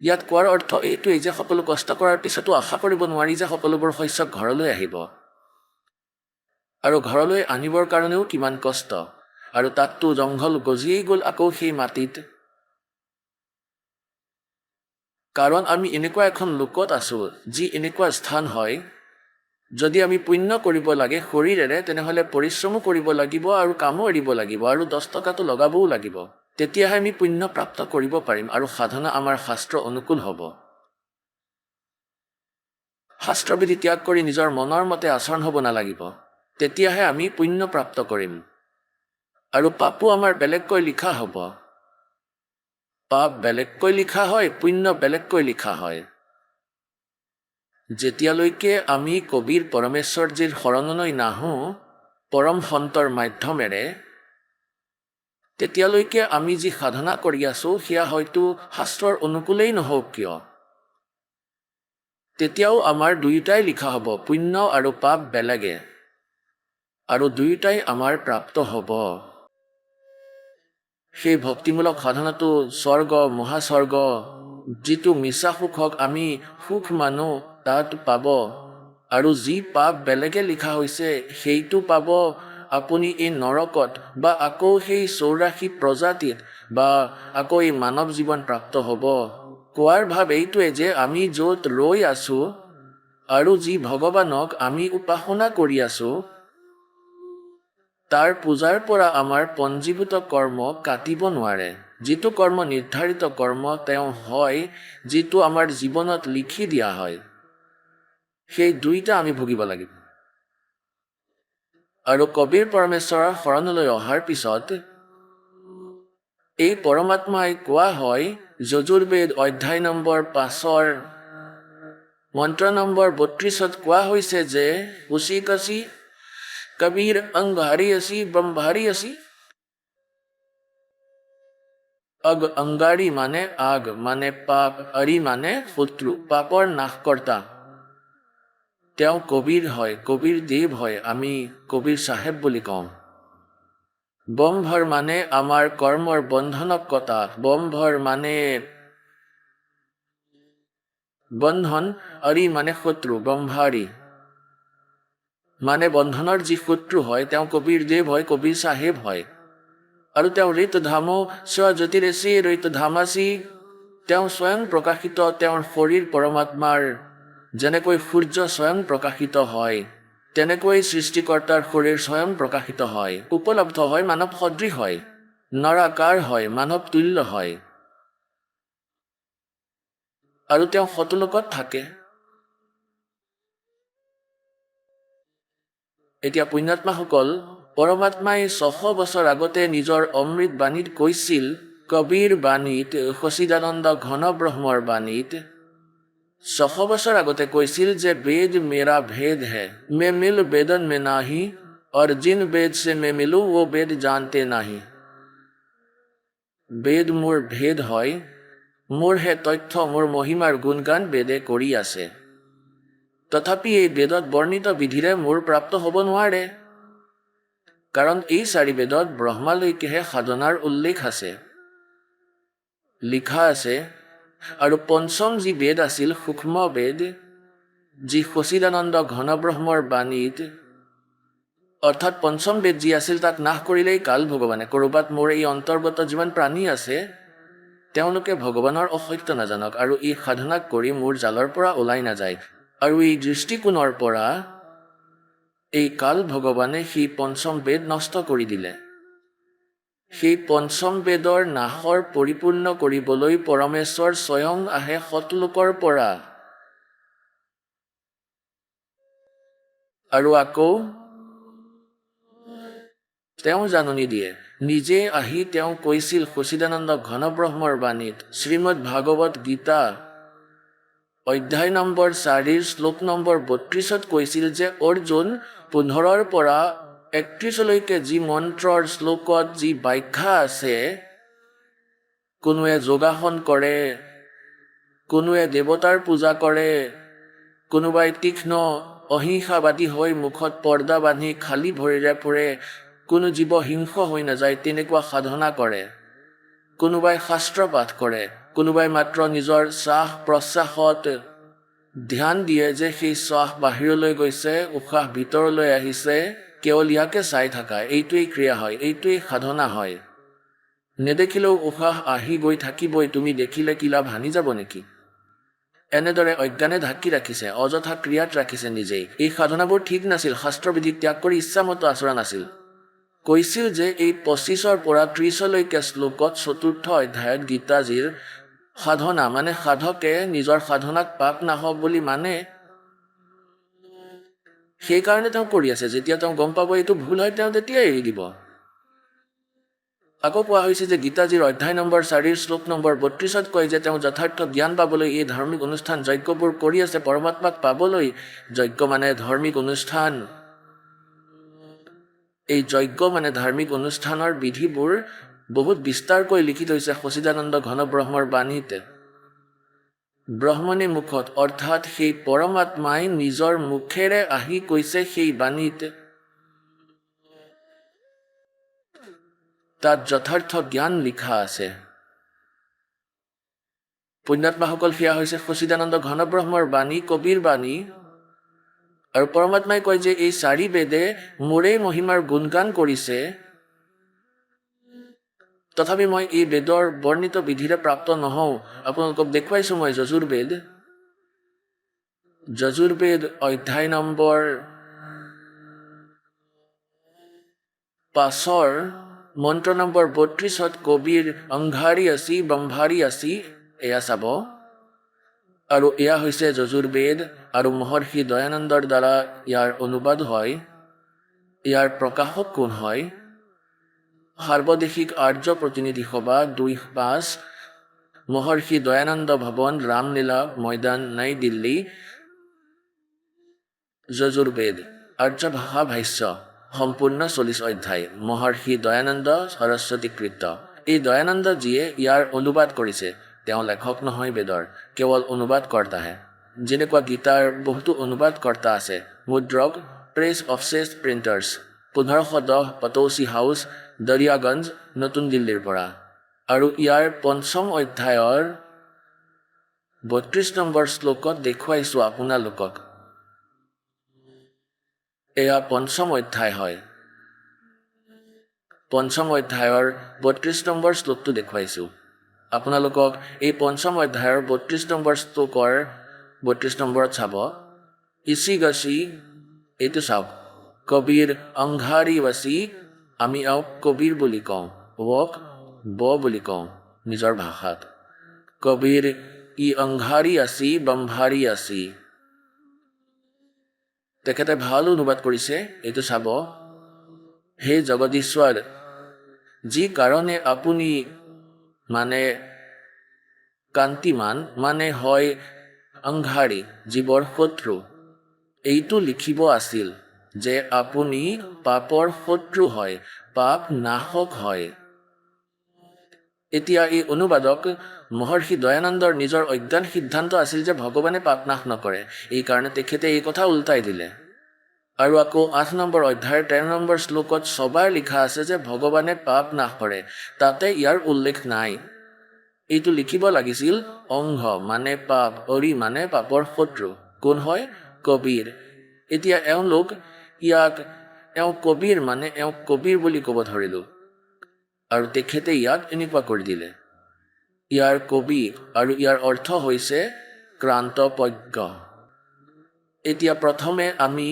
ইয়াত কোৱাৰ অৰ্থ এইটোৱেই যে সকলো কষ্ট কৰাৰ পিছতো আশা কৰিব নোৱাৰি যে সকলোবোৰ শস্য ঘৰলৈ আহিব। আৰু ঘৰলৈ আনিবৰ কাৰণেও কিমান কষ্ট। আৰু তাততো জংঘল গজিয়েই গ'ল আকৌ সেই মাটিত। কাৰণ আমি এনেকুৱা এখন লোকত আছো, যি এনেকুৱা স্থান হয়, যদি আমি পুণ্য কৰিব লাগে শৰীৰেৰে, তেনেহ'লে পৰিশ্ৰমো কৰিব লাগিব আৰু কামো এৰিব লাগিব আৰু 10 টকাটো লগাবও লাগিব। তেতিয়াহে আমি পুণ্য প্ৰাপ্ত কৰিব পাৰিম আৰু সাধনা আমাৰ শাস্ত্ৰ অনুকূল হ'ব। শাস্ত্ৰবিধি ত্যাগ কৰি নিজৰ মনৰ মতে আচৰণ হ'ব নালাগিব। তেতিয়াহে আমি পুণ্য প্ৰাপ্ত কৰিম। আৰু পাপো আমাৰ বেলেগকৈ লিখা হ'ব। পাপ বেলেগকৈ লিখা হয়, পুণ্য বেলেগকৈ লিখা হয়। যেতিয়ালৈকে আমি কবিৰ পৰমেশ্বৰজীৰ শৰণলৈ নাহোঁ পৰম সন্তৰ মাধ্যমেৰে, তেতিয়ালৈকে আমি যি সাধনা কৰি আছো সেয়া হয়তো শাস্ত্ৰৰ অনুকূলেই নহওক কিয়, তেতিয়াও আমাৰ দুয়োটাই লিখা হ'ব, পুণ্য আৰু পাপ বেলেগে, আৰু দুয়োটাই আমাৰ প্ৰাপ্ত হ'ব। সেই ভক্তিমূলক সাধনাটো স্বৰ্গ, মহাস্বৰ্গ, যিটো মিছা সুখক আমি সুখ মানো, তাত পাব। আৰু যি পাপ বেলেগে লিখা হৈছে সেইটো পাব আপুনি এই নৰকত, বা আকৌ সেই 84 প্ৰজাতিত, বা আকৌ এই মানৱ জীৱন প্ৰাপ্ত হ'ব। কোৱাৰ ভাৱ এইটোৱে যে আমি য'ত ৰৈ আছো আৰু যি ভগৱানক আমি উপাসনা কৰি আছো, তাৰ পূজাৰ পৰা আমাৰ পঞ্জীভূত কৰ্ম কাটিব নোৱাৰে। যিটো কৰ্ম নিৰ্ধাৰিত কৰ্ম তেওঁ হয়, যিটো আমাৰ জীৱনত লিখি দিয়া হয়, সেই দুইটা আমি ভুগিব লাগিব। আৰু কবিৰ পৰমেশ্বৰৰ শৰণলৈ অহাৰ পিছত এই পৰমাত্মাই কোৱা হয়, যজুৰ্বেদ অধ্যায় নম্বৰ 5 মন্ত্ৰ নম্বৰ 32ত কোৱা হৈছে যে উচি কচি কবিৰ অংগাৰী আছি ব্ৰহ্মাৰী আছি। অংগাৰী মানে আগ, মানে পাপ, আৰি মানে শত্ৰু, পাপৰ নাশকৰ্তা। তেওঁ কবিৰ হয়, কবিৰ দেৱ হয়, আমি কবিৰ চাহেব বুলি কওঁ। বম্ভৰ মানে আমাৰ কৰ্মৰ বন্ধনক কটা, বম্ভৰ মানে বন্ধন, আৰি মানে শত্ৰু, ব্ৰহ্মাৰী মানে বন্ধনৰ যি শত্ৰু হয়, তেওঁ কবিৰ দেৱ হয়, কবিৰ চাহেব হয়। আৰু তেওঁ ঋত ধামো স্ব জ্যোতিৰেচি ঋত ধামাচি, তেওঁ স্বয়ং প্ৰকাশিত, তেওঁৰ শৰীৰ পৰমাত্মাৰ যেনেকৈ সূৰ্য স্বয়ং প্ৰকাশিত হয়, তেনেকৈ সৃষ্টিকৰ্তাৰ শৰীৰ স্বয়ং প্ৰকাশিত হয়, উপলব্ধ হয়, মানৱ সদৃশ হয়, নৰাকাৰ হয়, মানৱ তুল্য হয়। আৰু তেওঁ শতলোকত থাকে। এতিয়া পুণ্যাত্মাসকল, পৰমাত্মাই 600 বছৰ আগতে নিজৰ অমৃত বাণীত কৈছিল, কবিৰ বাণীত, সচিদানন্দ ঘন ব্ৰহ্মৰ বাণীত 600 বছৰ আগতে কৈছিল যে বেদ মেৰা ভেদ হে, মে মিল বেদন মে নাহি, और जिन वेद से मैं मिलूं वो वेद जानते नहीं। বেদ মোৰ ভেদ হয়, মোৰ হে তথ্য, মোৰ মহিমাৰ গুণগান বেদে কৰি আছে। তথাপি এই বেদত বৰ্ণিত বিধিৰে মোৰ প্ৰাপ্ত হ'ব নোৱাৰে, কাৰণ এই 4 বেদত ব্ৰহ্মালৈকেহে সাধনাৰ উল্লেখ আছে, লিখা আছে। আৰু পঞ্চম যি বেদ আছিল সূক্ষ্ম বেদ, যি সচিদানন্দ ঘন ব্ৰহ্মৰ বাণীত, অৰ্থাৎ পঞ্চম বেদ যি আছিল, তাক নাশ কৰিলেই কাল ভগৱানে, ক'ৰবাত মোৰ এই অন্তৰ্গত যিমান প্ৰাণী আছে তেওঁলোকে ভগৱানৰ অসত্য নাজানক আৰু এই সাধনা কৰি মোৰ জালৰ পৰা ওলাই নাযায়। আৰু এই দৃষ্টিকোণৰ পৰা এই কাল ভগৱানে সেই পঞ্চম বেদ নষ্ট কৰি দিলে। সেই পঞ্চম বেদৰ নাশৰ পৰিপূৰ্ণ কৰিবলৈ পৰমেশ্বৰ স্বয়ং আহে সৎলোকৰ পৰা আৰু আকৌ তেওঁ জাননী দিয়ে। নিজে আহি তেওঁ কৈছিল সচিদানন্দ ঘনব্ৰহ্মৰ বাণীত শ্ৰীমদ ভাগৱত গীতা অধ্যায় নম্বৰ 4 শ্লোক নম্বৰ 32ত কৈছিল যে অৰ্জুন 15ৰ পৰা 31লৈকে যি মন্ত্ৰৰ শ্লোকত যি ব্যাখ্যা আছে, কোনোৱে যোগাসন কৰে, কোনোৱে দেৱতাৰ পূজা কৰে, কোনোবাই তীক্ষ্ণ অহিংসাবাদী হৈ মুখত পৰ্দা বান্ধি খালী ভৰিৰে ফুৰে, কোনো জীৱ হিংস হৈ নাযায় তেনেকুৱা সাধনা কৰে, কোনোবাই শাস্ত্ৰ পাঠ কৰে, কোনোবাই মাত্ৰ নিজৰ শ্বাস প্ৰশ্বাসত ধ্যান দিয়ে যে সেই শ্বাস বাহিৰলৈ গৈছে, উশাহ ভিতৰলৈ আহিছে, কেৱল ইয়াকে চাই থকা, এইটোৱেই ক্ৰিয়া হয়, এইটোৱেই সাধনা হয়। নেদেখিলেও উশাহ আহি গৈ থাকিবই, তুমি দেখিলে কি লাভ, হানি যাব নেকি? এনেদৰে অজ্ঞানে ঢাকি ৰাখিছে, অযথা ক্ৰিয়াত ৰাখিছে নিজেই। এই সাধনাবোৰ ঠিক নাছিল, শাস্ত্ৰবিধিক ত্যাগ কৰি ইচ্ছামতো আচৰণ আছিল। কৈছিল যে এই 25ৰ পৰা 30লৈকে শ্লোকত 4ৰ্থ অধ্যায়ত গীতাজীৰ সাধনা মানে সাধকে নিজৰ সাধনাক পাপ নাহক বুলি মানে, সেইকাৰণে তেওঁ কৰি আছে। যেতিয়া তেওঁ গম পাব এইটো ভুল হয়, তেওঁ তেতিয়াই এৰি দিব। আকৌ কোৱা হৈছে যে গীতাজীৰ অধ্যায় নম্বৰ 4 শ্লোক নম্বৰ 32ত কয় যে তেওঁ যথাৰ্থ জ্ঞান পাবলৈ এই ধাৰ্মিক অনুষ্ঠান যজ্ঞবোৰ কৰি আছে, পৰমাত্মাক পাবলৈ। যজ্ঞ মানে ধাৰ্মিক অনুষ্ঠান। এই যজ্ঞ মানে ধাৰ্মিক অনুষ্ঠানৰ বিধিবোৰ বহুত বিস্তাৰকৈ লিখি থৈছে সচিদানন্দ ঘনব্ৰহ্মৰ বাণীতে। ব্ৰহ্মণী মুখত, অৰ্থাৎ সেই পৰমাত্মাই নিজৰ মুখেৰে আহি কৈছে সেই বাণীতে। তাত যথাৰ্থ জ্ঞান লিখা আছে। পুণ্যাত্মাসকল, সেয়া হৈছে সচিদানন্দ ঘনব্ৰহ্মৰ বাণী, কবিৰ বাণী। আৰু পৰমাত্মাই কয় যে এই 4 বেদে মোৰেই মহিমাৰ গুণগান কৰিছে, তথাপি মই এই বেদৰ বৰ্ণিত বিধিৰে প্ৰাপ্ত নহওঁ। আপোনালোকক দেখুৱাইছোঁ মই যজুৰ্বেদ অধ্যায় নম্বৰ 5 মন্ত্ৰ নম্বৰ 32ত কবিৰ অংঘাৰী আছি ব্ৰহ্মাৰী আছি, এয়া চাব। আৰু এয়া হৈছে যজুৰ্বেদ, আৰু মহৰ্ষি দয়ানন্দৰ দ্বাৰা ইয়াৰ অনুবাদ হয়। ইয়াৰ প্ৰকাশক কোন হয়? সাৰ্বদেশিক আৰ্য প্ৰতিনিধি সভা 2-5, মহৰ্ষি দয়ানন্দ ভৱন, ৰামলীলা ময়দান, নই দিল্লী। যজুৰ্বেদ আৰ্য ভাষা ভাষ্য সম্পূৰ্ণ 40 অধ্যায়, মহৰ্ষি দয়ানন্দ সৰস্বতীকৃত। এই দয়ানন্দজীয়ে ইয়াৰ অনুবাদ কৰিছে। তেওঁ লেখক নহয় বেদৰ, কেৱল অনুবাদকৰ্তাহে। যেনেকুৱা গীতাৰ বহুতো অনুবাদকৰ্তা আছে। মুদ্ৰক প্ৰেছ অফচেছ প্ৰিণ্টাৰ্ছ, 1510 পটৌচি হাউচ, দৰিয়াগঞ্জ, নতুন দিল্লীৰ পৰা। আৰু ইয়াৰ 5ম অধ্যায়ৰ 32 নম্বৰ শ্লোকত দেখুৱাইছোঁ আপোনালোকক। এয়া 5ম অধ্যায় হয়। 5ম অধ্যায়ৰ 32 নম্বৰ শ্লোকটো দেখুৱাইছোঁ আপোনালোকক। এই 5ম অধ্যায়ৰ 32 নম্বৰ শ্লোকৰ 32 নম্বৰত চাব। ইচি গছি, এইটো চাওক, কবিৰ অংঘাৰী বাচি, আমি আওক কবিৰ বুলি কওঁ, ৱক ব বুলি কওঁ নিজৰ ভাষাত। কবিৰ ই অংঘাৰী আছি ব্ৰহ্মাৰী আছি। তেখেতে ভাল অনুবাদ কৰিছে, এইটো চাব। হে জগদীশ্বৰ, যি কাৰণে আপুনি মানে কান্তিমান মানে হয় অংঘাৰী, জীৱৰ শত্ৰু, এইটো লিখিব আছিল যে আপুনি পাপৰ শত্ৰু হয়, পাপ নাশক হয়। এতিয়া এই অনুবাদক মহৰ্ষি দয়ানন্দৰ নিজৰ অজ্ঞান সিদ্ধান্ত আছিল যে ভগৱানে পাপ নাশ নকৰে, এইকাৰণে তেখেতে এই কথা উল্টাই দিলে। আৰু আকৌ 8 নম্বৰ অধ্যায়ৰ 13 নম্বৰ শ্লোকত সবাৰ লিখা আছে যে ভগৱানে পাপ নাশ কৰে, তাতে ইয়াৰ উল্লেখ নাই। এইটো লিখিব লাগিছিল অংঘ মানে পাপ, অৰি মানে পাপৰ শত্ৰু। কোন হয়? কবিৰ। এতিয়া এওঁলোক ইয়াক কবিৰ মানে কবিৰ বুলি ক'ব ধৰিলোঁ, আৰু তেখেতে ইয়াক এনেকুৱা কৰি দিলে। ইয়াৰ কবি আৰু ইয়াৰ অৰ্থ হৈছে ক্ৰান্তপজ্ঞ। এতিয়া প্ৰথমে আমি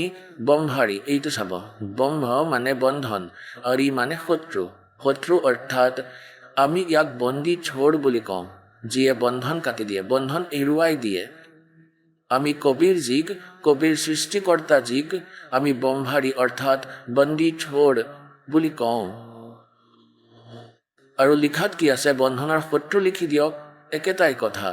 ব্ৰহ্মাৰী, এইটো চাব। ব্ৰহ্ম মানে বন্ধন, অৰি মানে শত্ৰু। শত্ৰু অৰ্থাৎ আমি ইয়াক বন্দী চোৰ বুলি কওঁ, যিয়ে বন্ধন কাটি দিয়ে, বন্ধন এৰুৱাই দিয়ে। আমি কবিৰ যিক, কবিৰ সৃষ্টিকৰ্তা যিক আমি বম্ভাৰী অৰ্থাৎ বন্দী চোৰ বুলি কওঁ। আৰু লিখাত কি আছে? বন্ধনৰ শত্ৰু লিখি দিয়ক, একেটাই কথা।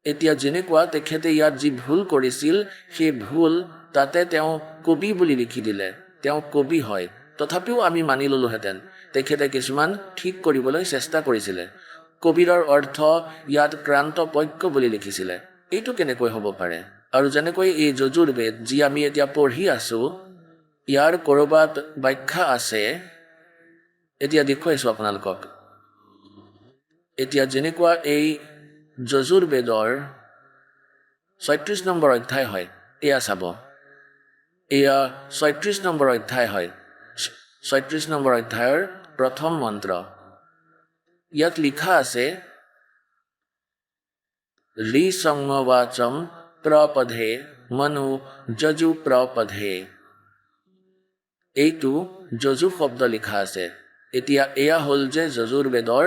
এতিয়া যেনেকুৱা তেখেতে ইয়াত যি ভুল কৰিছিল, সেই ভুল তাতে তেওঁ কবি বুলি লিখি দিলে, তেওঁ কবি হয়। তথাপিও আমি মানি ল'লোহেঁতেন তেখেতে কিছুমান ঠিক কৰিবলৈ চেষ্টা কৰিছিলে। কবিৰৰ অৰ্থ ইয়াত ক্ৰান্ত পক্ষ বুলি লিখিছিলে। এইটো কেনেকৈ হ'ব পাৰে? আৰু যেনেকৈ এই যজুৰ্বেদ যি আমি এতিয়া পঢ়ি আছোঁ, ইয়াৰ ক'ৰবাত ব্যাখ্যা আছে, এতিয়া দেখুৱাইছোঁ আপোনালোকক। এতিয়া যেনেকুৱা এই যজুৰ্বেদৰ ৩৬ নম্বৰ অধ্যায় হয়, এয়া চাব, এয়া ৩৬ নম্বৰ অধ্যায় হয়। ৩৬ নম্বৰ অধ্যায়ৰ প্ৰথম মন্ত্ৰ। ইয়াত লিখা আছে ঋসংবাচম প্ৰপধে মনু যজু প্ৰপধে। এইটো যজু শব্দ লিখা আছে। এতিয়া এয়া হ'ল যে যজুৰ্বেদৰ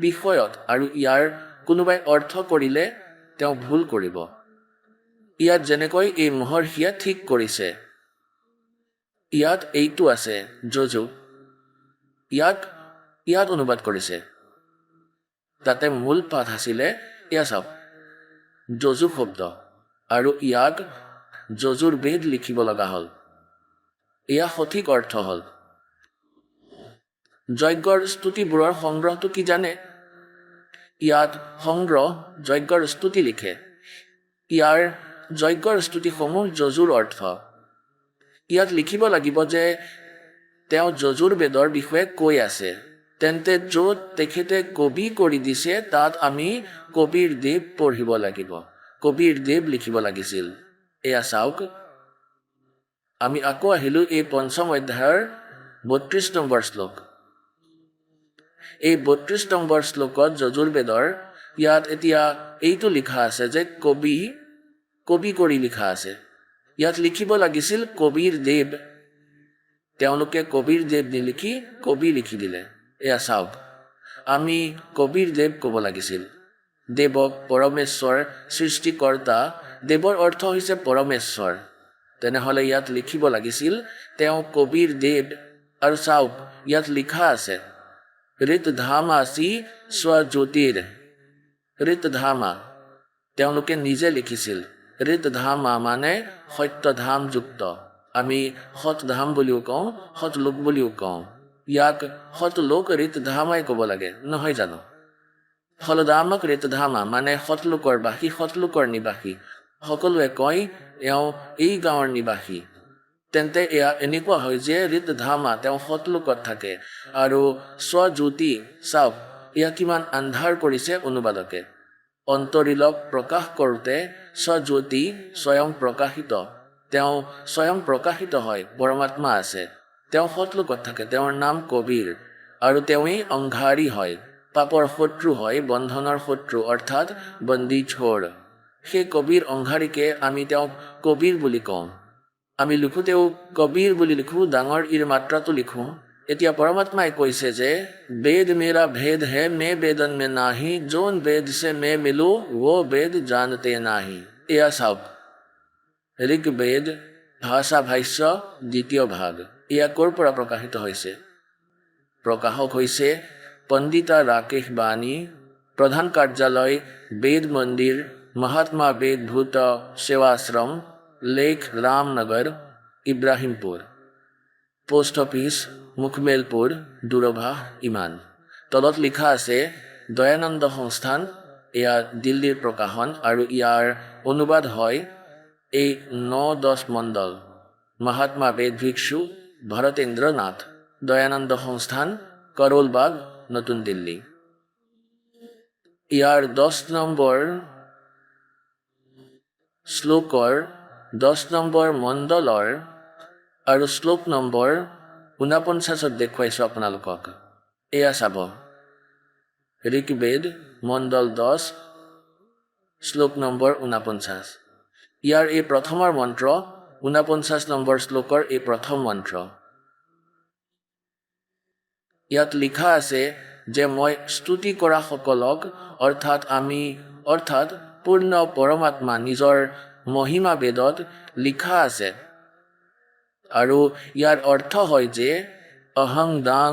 বিষয়ত, আৰু ইয়াৰ কোনোবাই অৰ্থ কৰিলে তেওঁ ভুল কৰিব। ইয়াত যেনেকৈ এই মহৰ্ষিয়ে ঠিক কৰিছে, ইয়াত এইটো আছে যজু, ইয়াত অনুবাদ কৰিছে। তাতে মূল পাঠ আছিলে, এয়া চাওক, যজু শব্দ, আৰু ইয়াক যজুৰ্বেদ লিখিব লগা হ'ল। এয়া সঠিক অৰ্থ হ'ল। যজ্ঞৰ স্তুতিবোৰৰ সংগ্ৰহটো কি জানে? ইয়াত সংগ্ৰহ যজ্ঞৰ স্তুতি লিখে। ইয়াৰ যজ্ঞৰ স্তুতিসমূহ যজুৰ অৰ্থ। ইয়াত লিখিব লাগিব যে তেওঁ যজুৰ্বেদৰ বিষয়ে কৈ আছে, তেন্তে য'ত তেখেতে কবি কৰি দিছে তাত আমি কবিৰ দেৱ পঢ়িব লাগিব, কবিৰ দেৱ লিখিব লাগিছিল। এয়া চাওক, আমি আকৌ আহিলোঁ এই পঞ্চম অধ্যায়ৰ ৩২ নম্বৰ শ্লোক। এই ৩২ নম্বৰ শ্লোকত যজুৰ্বেদৰ ইয়াত এতিয়া এইটো লিখা আছে যে কবি কৰি লিখা আছে। ইয়াত লিখিব লাগিছিল কবিৰ দেৱ, তেওঁলোকে কবিৰ দেৱ নিলিখি কবি লিখি দিলে। এয়া চাওক, আমি কবিৰ দেৱ ক'ব লাগিছিল। দেৱক পৰমেশ্বৰ, সৃষ্টিকৰ্তা, দেৱৰ অৰ্থ হৈছে পৰমেশ্বৰ। তেনেহ'লে ইয়াত লিখিব লাগিছিল তেওঁ কবিৰ দেৱ। আৰু চাওক, ইয়াত লিখা আছে ঋতধামাসি স্বজ্যোতিৰ। ঋতধামা তেওঁলোকে নিজে লিখিছিল। ঋতধামা মানে সত্যধামযুক্ত। আমি সতধাম বুলিও কওঁ, সতলোক বুলিও কওঁ। ইয়াক সতলোক ঋতধামাই ক'ব লাগে, নহয় জানো? ফলদামক ঋতধামা মানে সতলোকৰ বাসী, সতলোকৰ নিবাসী। সকলোৱে কয় এওঁ এই গাঁৱৰ নিবাসী। তেন্তে এয়া এনেকুৱা হয় যে ঋতধামা তেওঁ সতলোকত থাকে। আৰু স্বজ্যোতি, চাওক এয়া কিমান আন্ধাৰ কৰিছে অনুবাদকে। অন্তৰীলক প্ৰকাশ কৰোঁতে স্বজ্যোতি স্বয়ং প্ৰকাশিত, তেওঁ স্বয়ং প্ৰকাশিত হয়, পৰমাত্মা আছে, তেওঁ সতলোকত থাকে, তেওঁৰ নাম কবিৰ, আৰু তেওঁৱেই অংঘাৰী হয়, পাপৰ শত্ৰু হয়, বন্ধনৰ শত্ৰু অৰ্থাৎ বন্দী চোৰ। সেই কবিৰ অংঘাৰীকে আমি তেওঁক কবিৰ বুলি কওঁ। আমি লিখোঁতেও কবিৰ বুলি লিখোঁ, ডাঙৰ ইৰ মাত্ৰাটো লিখোঁ। এতিয়া পৰমাত্মাই কৈছে যে বেদ মেৰা ভেদ হে মে বেদন মে নাহি, যোন বেদ সে মে মিলো वो বেদ জানতে নাহি। এয়া চাওক, ঋগ্বেদ ভাষা ভাষ্য ২য় ভাগ। এয়া ক'ৰ পৰা প্ৰকাশিত হৈছে? প্ৰকাশক হৈছে পণ্ডিতা ৰাকেশ বাণী, প্ৰধান কাৰ্যালয় বেদ মন্দিৰ, মহাত্মা বেদভূত সেৱাশ্ৰম, লেখ ৰামনগৰ, ইব্ৰাহিমপুৰ, পোষ্ট অফিচ মুখমেলপুৰ, দূৰভাষ ইমান। তলত লিখা আছে দয়ানন্দ সংস্থান, এয়া দিল্লীৰ প্ৰকাশন, আৰু ইয়াৰ অনুবাদ হয় এই ৯-১০ মণ্ডল, মহাত্মা বেদ ভিক্ষু ভৰতেন্দ্ৰ নাথ, দয়ানন্দ সংস্থান, কৰলবাগ, নতুন দিল্লী। ইয়াৰ ১০ নম্বৰ শ্লোকৰ ১০ নম্বৰ মণ্ডলৰ আৰু শ্লোক নম্বৰ ৪৯ত দেখুৱাইছোঁ আপোনালোকক। এয়া চাব, ঋগ্বেদ মণ্ডল ১০ শ্লোক নম্বৰ ৪৯। ইয়াৰ এই প্ৰথমৰ মন্ত্ৰ ৪৯ নম্বৰ শ্লোকৰ এই প্ৰথম মন্ত্ৰ। ইয়াত লিখা আছে যে মই স্তুতি কৰা সকলক অৰ্থাৎ পূৰ্ণ পৰমাত্মা নিজৰ মহিমা বেদত লিখা আছে আৰু ইয়াৰ অৰ্থ হয় যে অহং দাং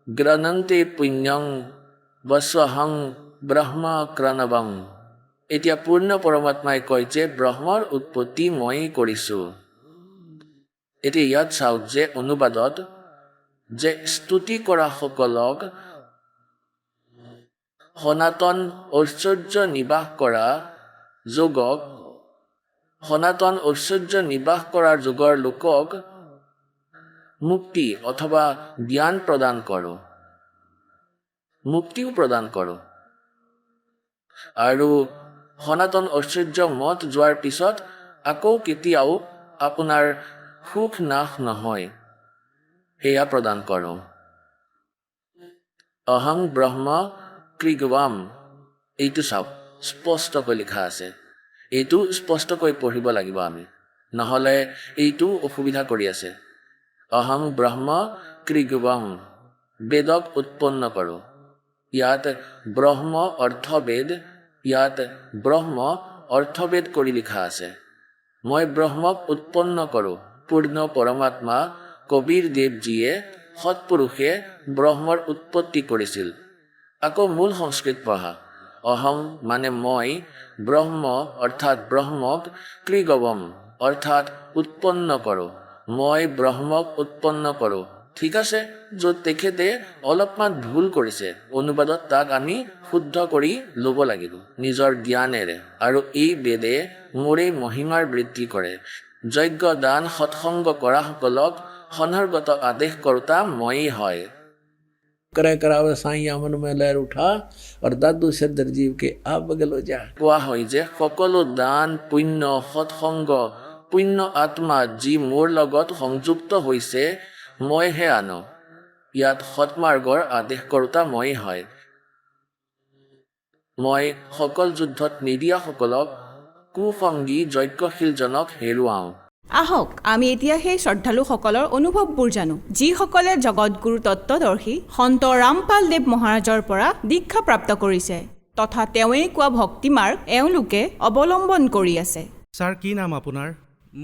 গ্ৰনন্তে পুণ্যং বস্বহং ব্ৰহ্ম ক্ৰণৱং। এতিয়া পূৰ্ণ পৰমাত্মাই কয় যে ব্ৰহ্মৰ উৎপত্তি ময়েই কৰিছোঁ। এতিয়া ইয়াত চাওক যে অনুবাদত যে স্তুতি কৰা সকলক সনাতন ঐশ্বৰ্য নিবাস কৰা যোগক, সনাতন ঐশ্বৰ্য নিবাস কৰা যোগৰ লোকক মুক্তি অথবা জ্ঞান প্ৰদান কৰোঁ, মুক্তিও প্ৰদান কৰোঁ। আৰু সনাতন ঐশ্বৰ্য মত যোৱাৰ পিছত আকৌ কেতিয়াও আপোনাৰ সুখ নাশ নহয়, সেয়া প্ৰদান কৰোঁ। অহং ব্ৰহ্ম কৃগৱাম, এইটো চাওক স্পষ্টকৈ লিখা আছে। এইটো স্পষ্টকৈ পঢ়িব লাগিব আমি, নহ'লে এইটো অসুবিধা কৰি আছে। অহং ব্ৰহ্ম কৃগৱাম, বেদক উৎপন্ন কৰোঁ। ইয়াত ব্ৰহ্ম অৰ্থবেদ কৰি লিখা আছে। মই ব্ৰহ্মক উৎপন্ন কৰোঁ। পূৰ্ণ পৰমাত্মা কবীৰ দেৱজীয়ে সৎপুৰুষে ব্ৰহ্মৰ উৎপত্তি কৰিছিল। আকৌ মূল সংস্কৃত পঢ়া। অহম মানে মই, ব্ৰহ্ম অৰ্থাৎ ব্ৰহ্মক, কৃগৱম অৰ্থাৎ উৎপন্ন কৰোঁ। মই ব্ৰহ্মক উৎপন্ন কৰোঁ। ঠিক আছে, য'ত তেখেতে অলপমান ভুল কৰিছে অনুবাদত তাক আমি শুদ্ধ কৰি ল'ব লাগিব নিজৰ জ্ঞানেৰে। আৰু এই বেদে মোৰেই মহিমাৰ বৃদ্ধি কৰে। যজ্ঞ দান সৎসংগ কৰা সকলক সনৰ্গত আদেশ কৰোঁতা ময়েই হয়। करे करावे साईं मन में लहर उठा और दादू सिद्धर जीव के आप बगल हो जा। কোৱা হয় যে সকলো দান পুণ্য সৎসংগ পুণ্য আত্মা যি মোৰ লগত সংযুক্ত হৈছে মইহে আনো। ইয়াত সৎমাৰ্গৰ আদেশ কৰোঁতা ময়েই হয়। মই সকল যুদ্ধত নিদিয়াসকলক কুসংগী যজ্ঞশীলজনক হেৰুৱাওঁ। আহক আমি এতিয়া সেই শ্ৰদ্ধালুসকলৰ অনুভৱবোৰ জানো, যিসকলে জগতগুৰু তত্ত্বদৰ্শী সন্ত ৰামপাল দেৱ মহাৰাজৰ পৰা দীক্ষা প্ৰাপ্ত কৰিছে তথা তেওঁৱেই কোৱা ভক্তিমাৰ্গ এওঁলোকে অৱলম্বন কৰি আছে। ছাৰ, কি নাম আপোনাৰ?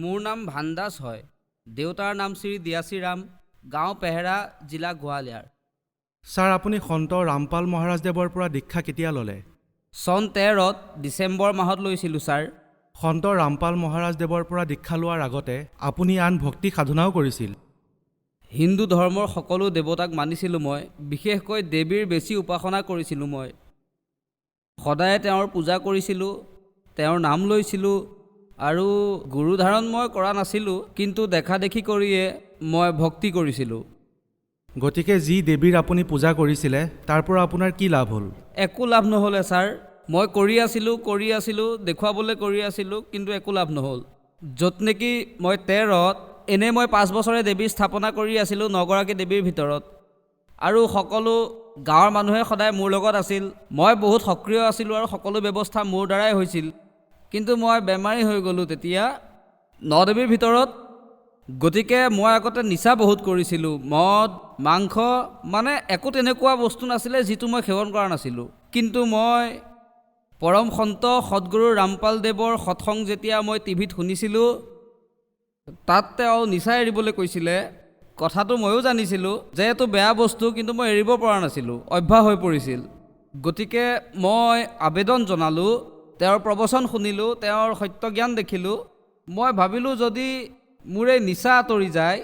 মোৰ নাম ভানদাস হয়। দেউতাৰ নাম শ্ৰী দিয়াচী ৰাম, গাঁও পেহেৰা, জিলা গোৱালিয়াৰ। ছাৰ, আপুনি সন্ত ৰামপাল মহাৰাজদেৱৰ পৰা দীক্ষা কেতিয়া ল'লে? চন 13 ডিচেম্বৰ মাহত লৈছিলোঁ ছাৰ। সন্ত ৰামপাল মহাৰাজদেৱৰ পৰা দীক্ষা লোৱাৰ আগতে আপুনি আন ভক্তি সাধনাও কৰিছিল। হিন্দু ধৰ্মৰ সকলো দেৱতাক মানিছিলোঁ মই, বিশেষকৈ দেৱীৰ বেছি উপাসনা কৰিছিলোঁ মই। সদায় তেওঁৰ পূজা কৰিছিলোঁ, তেওঁৰ নাম লৈছিলোঁ আৰু গুৰু ধাৰণ মই কৰা নাছিলোঁ, কিন্তু দেখা দেখি কৰিয়ে মই ভক্তি কৰিছিলোঁ। গতিকে যি দেৱীৰ আপুনি পূজা কৰিছিলে তাৰ পৰা আপোনাৰ কি লাভ হ'ল? একো লাভ নহ'লে ছাৰ। মই কৰি আছিলোঁ, দেখুৱাবলৈ কৰি আছিলোঁ, কিন্তু একো লাভ নহ'ল। য'ত নেকি মই 13 এনেই মই 5 বছৰে দেৱী স্থাপনা কৰি আছিলোঁ 9গৰাকী দেৱীৰ ভিতৰত, আৰু সকলো গাঁৱৰ মানুহে সদায় মোৰ লগত আছিল। মই বহুত সক্ৰিয় আছিলোঁ আৰু সকলো ব্যৱস্থা মোৰ দ্বাৰাই হৈছিল। কিন্তু মই বেমাৰী হৈ গ'লোঁ তেতিয়া 9 দেৱীৰ ভিতৰত। গতিকে মই আগতে নিচা বহুত কৰিছিলোঁ, মদ মাংস মানে একো তেনেকুৱা বস্তু নাছিলে যিটো মই সেৱন কৰা নাছিলোঁ। কিন্তু মই পৰম সন্ত সদগুৰু ৰামপাল দেৱৰ সৎসং যেতিয়া মই টিভিত শুনিছিলোঁ, তাত তেওঁ নিচা এৰিবলৈ কৈছিলে। কথাটো ময়ো জানিছিলোঁ যে এইটো বেয়া বস্তু, কিন্তু মই এৰিব পৰা নাছিলোঁ, অভ্যাস হৈ পৰিছিল। গতিকে মই আবেদন জনালোঁ, তেওঁৰ প্ৰবচন শুনিলোঁ, তেওঁৰ সত্যজ্ঞান দেখিলোঁ। মই ভাবিলোঁ যদি মোৰ এই নিচা আঁতৰি যায়,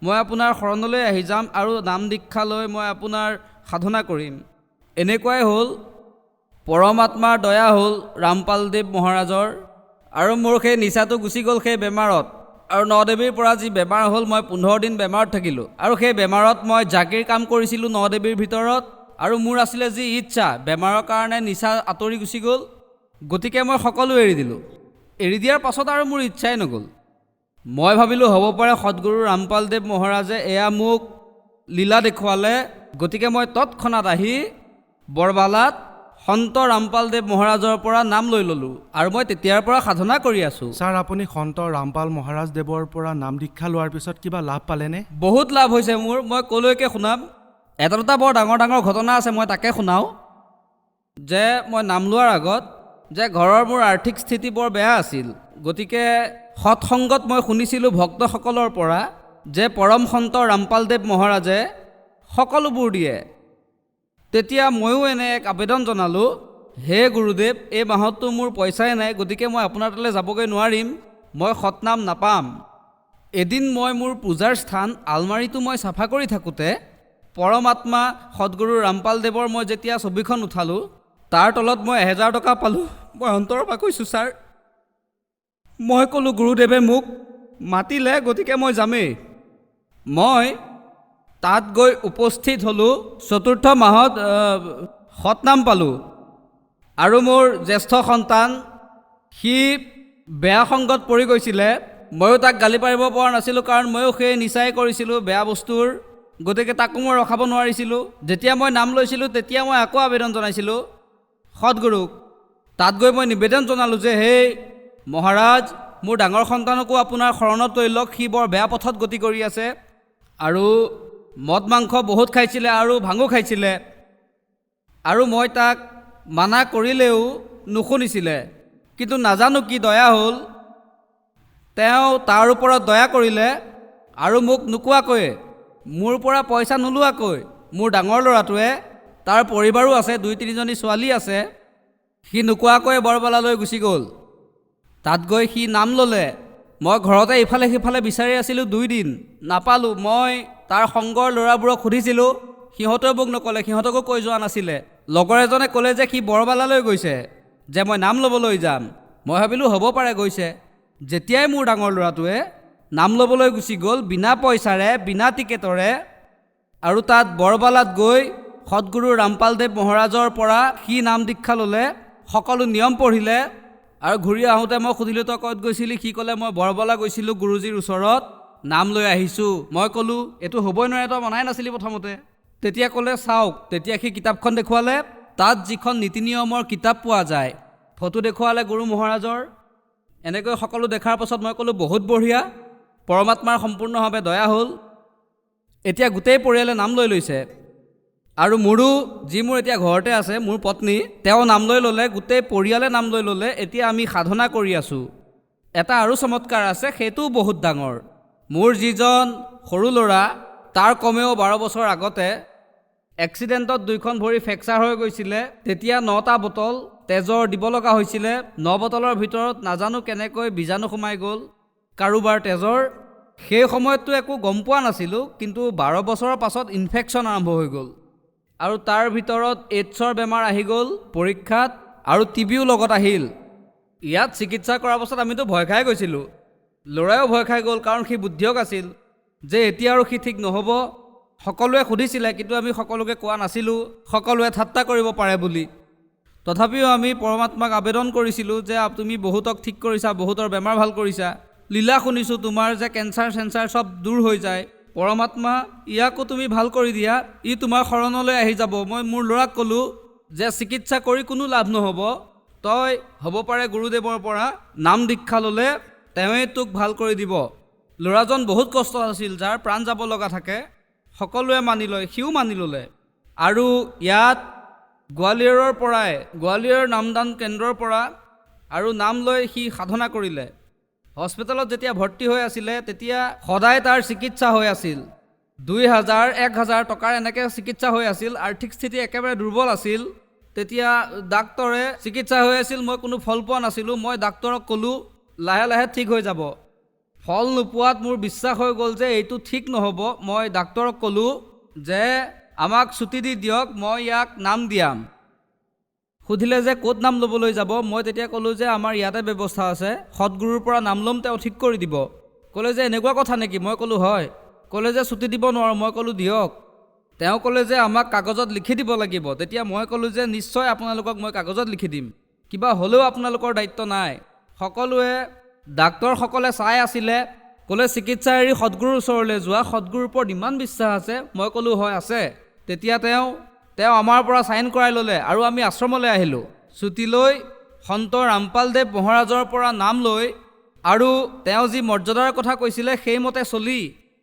মই আপোনাৰ শৰণলৈ আহি যাম আৰু নাম দীক্ষা লৈ মই আপোনাৰ সাধনা কৰিম। এনেকুৱাই হ'ল। পৰমাত্মাৰ দয়া হ'ল ৰামপাল দেৱ মহাৰাজৰ, আৰু মোৰ সেই নিচাটো গুচি গ'ল সেই বেমাৰত। আৰু 9 দেৱীৰ পৰা যি বেমাৰ হ'ল, মই 15 দিন বেমাৰত থাকিলোঁ। আৰু সেই বেমাৰত মই জাগিৰ কাম কৰিছিলোঁ 9 দেৱীৰ ভিতৰত, আৰু মোৰ আছিলে যি ইচ্ছা, বেমাৰৰ কাৰণে নিচা আঁতৰি গুচি গ'ল। গতিকে মই সকলো এৰি দিলোঁ। এৰি দিয়াৰ পাছত আৰু মোৰ ইচ্ছাই নগ'ল। মই ভাবিলোঁ হ'ব পাৰে সদগুৰু ৰামপাল দেৱ মহাৰাজে এয়া মোক লীলা দেখুৱালে। গতিকে মই তৎক্ষণাত আহি বৰবালাত সন্ত ৰামপাল দেৱ মহাৰাজৰ পৰা নাম লৈ ল'লোঁ, আৰু মই তেতিয়াৰ পৰা সাধনা কৰি আছোঁ। ছাৰ, আপুনি সন্ত ৰামপাল মহাৰাজদেৱৰ পৰা নাম দীক্ষা লোৱাৰ পিছত কিবা লাভ পালেনে? বহুত লাভ হৈছে মোৰ। মই ক'লৈকে শুনাম। এটা দুটা বৰ ডাঙৰ ডাঙৰ ঘটনা আছে, মই তাকে শুনাওঁ। যে মই নাম লোৱাৰ আগত যে ঘৰৰ মোৰ আৰ্থিক স্থিতি বৰ বেয়া আছিল, গতিকে সৎসংগত মই শুনিছিলোঁ ভক্তসকলৰ পৰা যে পৰম সন্ত ৰামপালদেৱ মহাৰাজে সকলোবোৰ দিয়ে। তেতিয়া ময়ো এনে এক আবেদন জনালোঁ, হে গুৰুদেৱ, এই মাহততো মোৰ পইচাই নাই, গতিকে মই আপোনাৰ তালৈ যাবগৈ নোৱাৰিম, মই সৎনাম নাপাম। এদিন মই মোৰ পূজাৰ স্থান আলমাৰীটো মই চাফা কৰি থাকোঁতে পৰমাত্মা সদগুৰু ৰামপালদেৱৰ মই যেতিয়া ছবিখন উঠালোঁ, তাৰ তলত মই 1000 টকা পালোঁ। মই অন্তৰৰ পৰা কৈছোঁ, ছাৰ, মই ক'লোঁ গুৰুদেৱে মোক মাতিলে, গতিকে মই যামেই। মই তাত গৈ উপস্থিত হ'লোঁ, 4ৰ্থ মাহত সৎনাম পালোঁ। আৰু মোৰ জ্যেষ্ঠ সন্তান, সি বেয়া সংগত পৰি গৈছিলে। ময়ো তাক গালি পাৰিব পৰা নাছিলোঁ, কাৰণ ময়ো সেই নিচাই কৰিছিলোঁ বেয়া বস্তুৰ, গতিকে তাকো মই ৰখাব নোৱাৰিছিলোঁ। যেতিয়া মই নাম লৈছিলোঁ তেতিয়া মই আকৌ আবেদন জনাইছিলোঁ সদগুৰুক। তাত গৈ মই নিবেদন জনালোঁ যে হেই মহাৰাজ, মোৰ ডাঙৰ সন্তানকো আপোনাৰ শৰণত লৈ লওক, সি বৰ বেয়া পথত গতি কৰি আছে আৰু মদ মাংস বহুত খাইছিলে আৰু ভাঙো খাইছিলে, আৰু মই তাক মানা কৰিলেও নুশুনিছিলে। কিন্তু নাজানো কি দয়া হ'ল, তেওঁ তাৰ ওপৰত দয়া কৰিলে আৰু মোক নোকোৱাকৈ, মোৰ পৰা পইচা নোলোৱাকৈ, মোৰ ডাঙৰ ল'ৰাটোৱে, তাৰ পৰিবাৰো আছে, 2-3জনী ছোৱালী আছে, সি নোকোৱাকৈ বৰবালালৈ গুচি গ'ল। তাত গৈ সি নাম ল'লে। মই ঘৰতে ইফালে সিফালে বিচাৰি আছিলোঁ 2 দিন, নাপালোঁ। মই তাৰ সংগৰ ল'ৰাবোৰক সুধিছিলোঁ, সিহঁতেও মোক নক'লে, সিহঁতকো কৈ যোৱা নাছিলে। লগৰ এজনে ক'লে যে সি বৰবালালৈ গৈছে, যে মই নাম ল'বলৈ যাম। মই ভাবিলোঁ হ'ব পাৰে গৈছে। যেতিয়াই মোৰ ডাঙৰ ল'ৰাটোৱে নাম ল'বলৈ গুচি গ'ল বিনা পইচাৰে, বিনা টিকেটৰে, আৰু তাত বৰবালাত গৈ সদগুৰু ৰামপালদেৱ মহাৰাজৰ পৰা সি নাম দীক্ষা ল'লে, সকলো নিয়ম পঢ়িলে, আৰু ঘূৰি আহোঁতে মই সুধিলোঁ তই ক'ত গৈছিলি? সি ক'লে মই বৰবালা গৈছিলোঁ গুৰুজীৰ ওচৰত, নাম লৈ আহিছোঁ। মই ক'লোঁ এইটো হ'বই নোৱাৰে, তই মনাই নাছিলি প্ৰথমতে। তেতিয়া ক'লে চাওক, তেতিয়া সি কিতাপখন দেখুৱালে, তাত যিখন নীতি নিয়মৰ কিতাপ পোৱা যায়, ফটো দেখুৱালে গুৰু মহাৰাজৰ। এনেকৈ সকলো দেখাৰ পাছত মই ক'লোঁ বহুত বঢ়িয়া, পৰমাত্মাৰ সম্পূৰ্ণভাৱে দয়া হ'ল, এতিয়া গোটেই পৰিয়ালে নাম লৈ লৈছে। আৰু মোৰো, যি মোৰ এতিয়া ঘৰতে আছে, মোৰ পত্নী, তেওঁ নাম লৈ ল'লে, গোটেই পৰিয়ালে নাম লৈ ল'লে। এতিয়া আমি সাধনা কৰি আছোঁ। এটা আৰু চমৎকাৰ আছে, সেইটোও বহুত ডাঙৰ। মোৰ যিজন সৰু ল'ৰা, তাৰ কমেও 12 বছৰ আগতে এক্সিডেণ্টত 2খন ভৰি ফ্ৰেকচাৰ হৈ গৈছিলে। তেতিয়া 9টা বটল তেজৰ দিব লগা হৈছিলে। 9 বটলৰ ভিতৰত নাজানো কেনেকৈ বীজাণু সোমাই গ'ল কাৰোবাৰ তেজৰ। সেই সময়ততো একো গম পোৱা নাছিলোঁ, কিন্তু 12 বছৰৰ পাছত ইনফেকশ্যন আৰম্ভ হৈ গ'ল, আৰু তাৰ ভিতৰত এইডছৰ বেমাৰ আহি গ'ল পৰীক্ষাত, আৰু টিবিও লগত আহিল। ইয়াত চিকিৎসা কৰাৰ পাছত আমিতো ভয় খাই গৈছিলোঁ। ল'ৰাইও ভয় খাই গ'ল, কাৰণ সি বুদ্ধিয়ক আছিল, যে এতিয়া আৰু সি ঠিক নহ'ব। সকলোৱে সুধিছিলে, কিন্তু আমি সকলোকে কোৱা নাছিলোঁ, সকলোৱে ঠাট্টা কৰিব পাৰে বুলি। তথাপিও আমি পৰমাত্মাক আবেদন কৰিছিলোঁ যে তুমি বহুতক ঠিক কৰিছা, বহুতৰ বেমাৰ ভাল কৰিছা, লীলা শুনিছোঁ তোমাৰ যে কেঞ্চাৰ চেঞ্চাৰ চব দূৰ হৈ যায়, পৰমাত্মা ইয়াকো তুমি ভাল কৰি দিয়া, ই তোমাৰ শৰণলৈ আহি যাব। মই মোৰ ল'ৰাক ক'লোঁ যে চিকিৎসা কৰি কোনো লাভ নহ'ব, তই হ'ব পাৰে গুৰুদেৱৰ পৰা নাম দীক্ষা ল'লে তেওঁৱেই তোক ভাল কৰি দিব। ল'ৰাজন বহুত কষ্ট আছিল, যাৰ প্ৰাণ যাব লগা থাকে, সকলোৱে মানি লয়, সিও মানি ল'লে। আৰু ইয়াত গোৱালিয়ৰৰ পৰাই, গোৱালিয়ৰ নামদান কেন্দ্ৰৰ পৰা আৰু নাম লৈ সি সাধনা কৰিলে। হস্পিটেলত যেতিয়া ভৰ্তি হৈ আছিলে তেতিয়া সদায় তাৰ চিকিৎসা হৈ আছিল। 2000, 1000 টকাৰ এনেকৈ চিকিৎসা হৈ আছিল। আৰ্থিক স্থিতি একেবাৰে দুৰ্বল আছিল। তেতিয়া ডাক্তৰে চিকিৎসা হৈ আছিল, মই কোনো ফল পোৱা নাছিলোঁ। মই ডাক্তৰক ক'লোঁ লাহে লাহে ঠিক হৈ যাব। ফল নোপোৱাত মোৰ বিশ্বাস হৈ গ'ল যে এইটো ঠিক নহ'ব। মই ডাক্তৰক ক'লোঁ যে আমাক ছুটি দি দিয়ক, মই ইয়াক নাম দিয়াম। সুধিলে যে ক'ত নাম ল'বলৈ যাব? মই তেতিয়া ক'লোঁ যে আমাৰ ইয়াতে ব্যৱস্থা আছে, সদগুৰুৰ পৰা নাম ল'ম, তেওঁ ঠিক কৰি দিব। ক'লে যে এনেকুৱা কথা নেকি? মই ক'লোঁ হয়। ক'লে যে ছুটি দিব নোৱাৰোঁ। মই ক'লোঁ দিয়ক। তেওঁ ক'লে যে আমাক কাগজত লিখি দিব লাগিব। তেতিয়া মই ক'লোঁ যে নিশ্চয় আপোনালোকক মই কাগজত লিখি দিম, কিবা হ'লেও আপোনালোকৰ দায়িত্ব নাই। সকলোৱে, ডাক্তৰসকলে চাই আছিলে, ক'লে চিকিৎসা এৰি সদগুৰুৰ ওচৰলৈ যোৱা, সদগুৰুৰ ওপৰত ইমান বিশ্বাস আছে। মই ক'লোঁ হয় আছে। তেতিয়া তেওঁ আমাৰ পৰা চাইন কৰাই ল'লে আৰু আমি আশ্ৰমলৈ আহিলোঁ। ছুটি লৈ সন্ত ৰামপালদেৱ মহাৰাজৰ পৰা নাম লৈ, আৰু তেওঁ যি মৰ্যাদাৰ কথা কৈছিলে সেইমতে চলি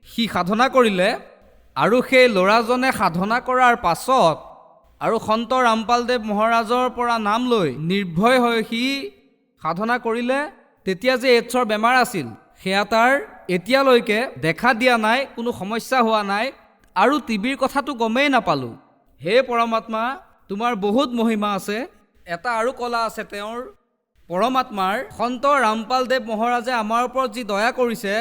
সি সাধনা কৰিলে, আৰু সেই ল'ৰাজনে সাধনা কৰাৰ পাছত আৰু সন্ত ৰামপালদেৱ মহাৰাজৰ পৰা নাম লৈ নিৰ্ভয় হৈ সি সাধনা কৰিলে, তেতিয়া যে এইডছৰ বেমাৰ আছিল সেয়া তাৰ এতিয়ালৈকে দেখা দিয়া নাই, কোনো সমস্যা হোৱা নাই, আৰু টিবিৰ কথাটো গমেই নাপালোঁ। হে পৰমাত্মা, তোমাৰ বহুত মহিমা আছে। এটা আৰু কলা আছে তেওঁৰ পৰমাত্মাৰ, সন্ত ৰামপালদেৱ মহাৰাজে আমাৰ ওপৰত যি দয়া কৰিছে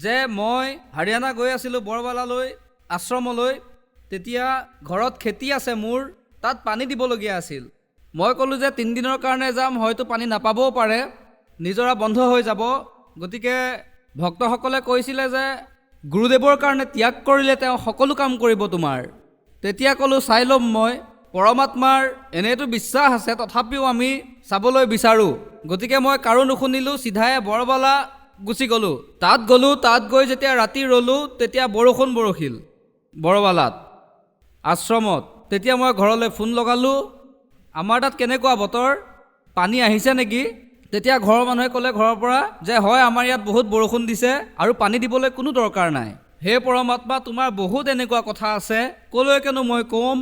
যে মই হাৰিয়ানা গৈ আছিলোঁ বৰবালালৈ আশ্ৰমলৈ, তেতিয়া ঘৰত খেতি আছে মোৰ, তাত পানী দিবলগীয়া আছিল। মই ক'লোঁ যে 3 দিনৰ কাৰণে যাম, হয়তো পানী নাপাবও পাৰে, নিজৰা বন্ধ হৈ যাব, গতিকে ভক্তসকলে কৈছিলে যে গুৰুদেৱৰ কাৰণে ত্যাগ কৰিলে তেওঁ সকলো কাম কৰিব তোমাৰ। তেতিয়া ক'লোঁ চাই ল'ম মই, পৰমাত্মাৰ এনেইতো বিশ্বাস আছে, তথাপিও আমি চাবলৈ বিচাৰোঁ। গতিকে মই কাৰো নুশুনিলোঁ, চিধাই বৰবালা গুচি গ'লোঁ। তাত গৈ যেতিয়া ৰাতি ৰ'লোঁ, তেতিয়া বৰষুণ বৰষিল বৰবালাত আশ্ৰমত। তেতিয়া মই ঘৰলৈ ফোন লগালোঁ, আমাৰ তাত কেনেকুৱা বতৰ, পানী আহিছে নেকি? তেতিয়া ঘৰৰ মানুহে ক'লে ঘৰৰ পৰা যে হয়, আমাৰ ইয়াত বহুত বৰষুণ দিছে আৰু পানী দিবলৈ কোনো দৰকাৰ নাই। হে পৰমাত্মা, তোমাৰ বহুত এনেকুৱা কথা আছে, ক'লৈকেনো মই ক'ম।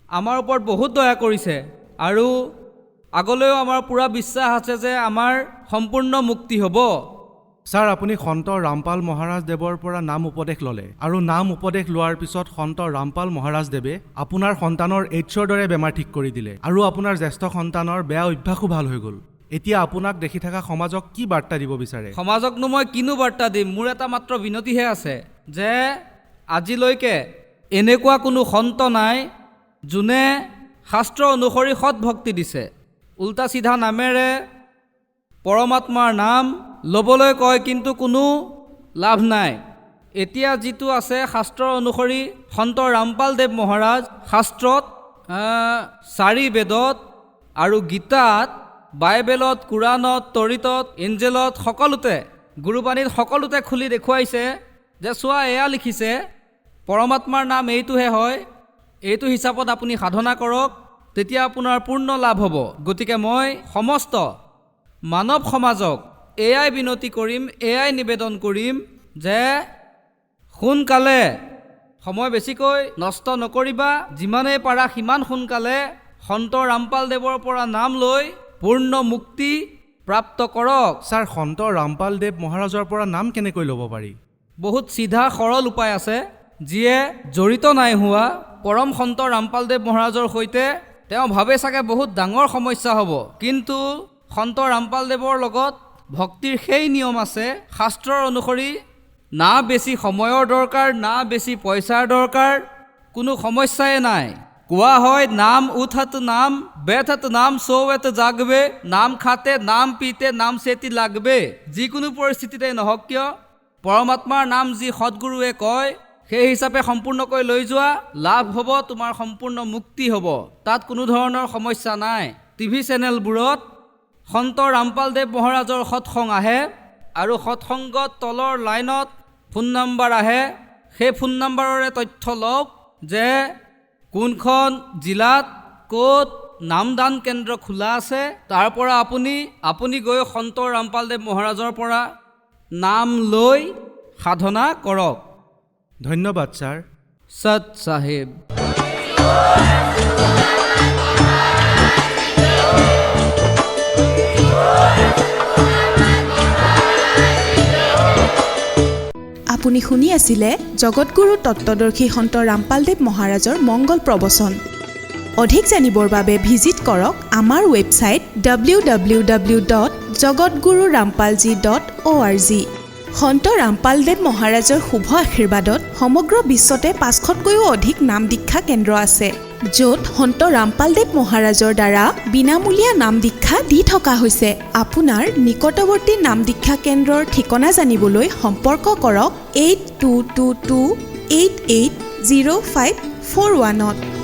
আমাৰ ওপৰত বহুত দয়া কৰিছে আৰু আগলৈও আমাৰ পূৰা বিশ্বাস আছে যে আমাৰ সম্পূৰ্ণ মুক্তি হ'ব। ছাৰ, আপুনি সন্ত ৰামপাল মহাৰাজ দেৱৰ পৰা নাম উপদেশ ল'লে আৰু নাম উপদেশ লোৱাৰ পিছত সন্ত ৰামপাল মহাৰাজ দেৱে আপোনাৰ সন্তানৰ এইডছৰ দৰে বেমাৰ ঠিক কৰি দিলে আৰু আপোনাৰ জ্যেষ্ঠ সন্তানৰ বেয়া অভ্যাসো ভাল হৈ গ'ল। এতিয়া আপোনাক দেখি থকা সমাজক কি বাৰ্তা দিব বিচাৰে? সমাজকনো মই কিনো বাৰ্তা দিম, মোৰ এটা মাত্ৰ বিনতিহে আছে যে আজিলৈকে এনেকুৱা কোনো সন্ত নাই যোনে শাস্ত্ৰ অনুসৰি সৎ ভক্তি দিছে। উল্টা চিধা নামেৰে পৰমাত্মাৰ নাম ল'বলৈ কয়, কিন্তু কোনো লাভ নাই। এতিয়া যিটো আছে শাস্ত্ৰ অনুসৰি সন্ত ৰামপালদেৱ মহাৰাজ শাস্ত্ৰত 4 বেদত আৰু গীতাত, বাইবেলত, কোৰাণত, তৰিতত, এঞ্জেলত, সকলোতে গুৰুবাণীত সকলোতে খুলি দেখুৱাইছে যে চোৱা, এয়া লিখিছে পৰমাত্মাৰ নাম এইটোহে হয়, এইটো হিচাপত আপুনি সাধনা কৰক, তেতিয়া আপোনাৰ পূৰ্ণ লাভ হ'ব। গতিকে মই সমস্ত মানৱ সমাজক এয়াই বিনতি কৰিম, এয়াই নিবেদন কৰিম যে সোনকালে, সময় বেছিকৈ নষ্ট নকৰিবা, যিমানেই পাৰা সিমান সোনকালে সন্ত ৰামপালদেৱৰ পৰা নাম লৈ পূৰ্ণ মুক্তি প্ৰাপ্ত কৰক। ছাৰ, সন্ত ৰামপালদেৱ মহাৰাজৰ পৰা নাম কেনেকৈ ল'ব পাৰি? বহুত চিধা সৰল উপায় আছে, যিয়ে জড়িত নাই হোৱা পৰম সন্ত ৰামপালদেৱ মহাৰাজৰ সৈতে। তেওঁ ভাবে চাগে বহুত ডাঙৰ সমস্যা হ'ব, কিন্তু সন্ত ৰামপালদেৱৰ লগত ভক্তিৰ সেই নিয়ম আছে, শাস্ত্ৰৰ অনুসৰি না বেছি সময়ৰ দৰকাৰ, না বেছি পইচাৰ দৰকাৰ, কোনো সমস্যাই নাই। কোৱা হয় নাম উঠত নাম বেঠত নাম সোৱেত জাগবে, নাম খাতে নাম পিতে নাম চেতি লাগবে। যিকোনো পৰিস্থিতিতে নহওক কিয় পৰমাত্মাৰ নাম যি সৎগুৰুৱে কয় সেই হিচাপে সম্পূৰ্ণকৈ লৈ যোৱা, লাভ হ'ব, তোমাৰ সম্পূৰ্ণ মুক্তি হ'ব, তাত কোনো ধৰণৰ সমস্যা নাই। টিভি চেনেলবোৰত সন্ত ৰামপালদেৱ মহাৰাজৰ সৎসং আহে আৰু সৎসংগত তলৰ লাইনত ফোন নম্বৰ আহে, সেই ফোন নম্বৰৰে তথ্য লওক যে কোনখন জিলাত ক'ত নামদান কেন্দ্ৰ খোলা আছে, তাৰ পৰা আপুনি গৈ সন্ত ৰামপালদেৱ মহাৰাজৰ পৰা নাম লৈ সাধনা কৰক। ধন্যবাদ ছাৰ। সৎ চাহেব। আপুনি শুনি আছিলে জগতগুৰু তত্ত্বদৰ্শী সন্ত ৰামপালদেৱ মহাৰাজৰ মংগল প্ৰবচন। অধিক জানিবৰ বাবে ভিজিট কৰক আমাৰ ৱেবছাইট www.jagatgururampalji.org। সন্ত ৰামপালদেৱ মহাৰাজৰ শুভ আশীৰ্বাদত সমগ্ৰ বিশ্বতে 500তকৈও অধিক নাম দীক্ষা কেন্দ্ৰ আছে, য'ত সন্ত ৰামপালদেৱ মহাৰাজৰ দ্বাৰা বিনামূলীয়া নাম দীক্ষা দি থকা হৈছে। আপোনাৰ নিকটৱৰ্তী নাম দীক্ষা কেন্দ্ৰৰ ঠিকনা জানিবলৈ সম্পৰ্ক কৰক 8222880541।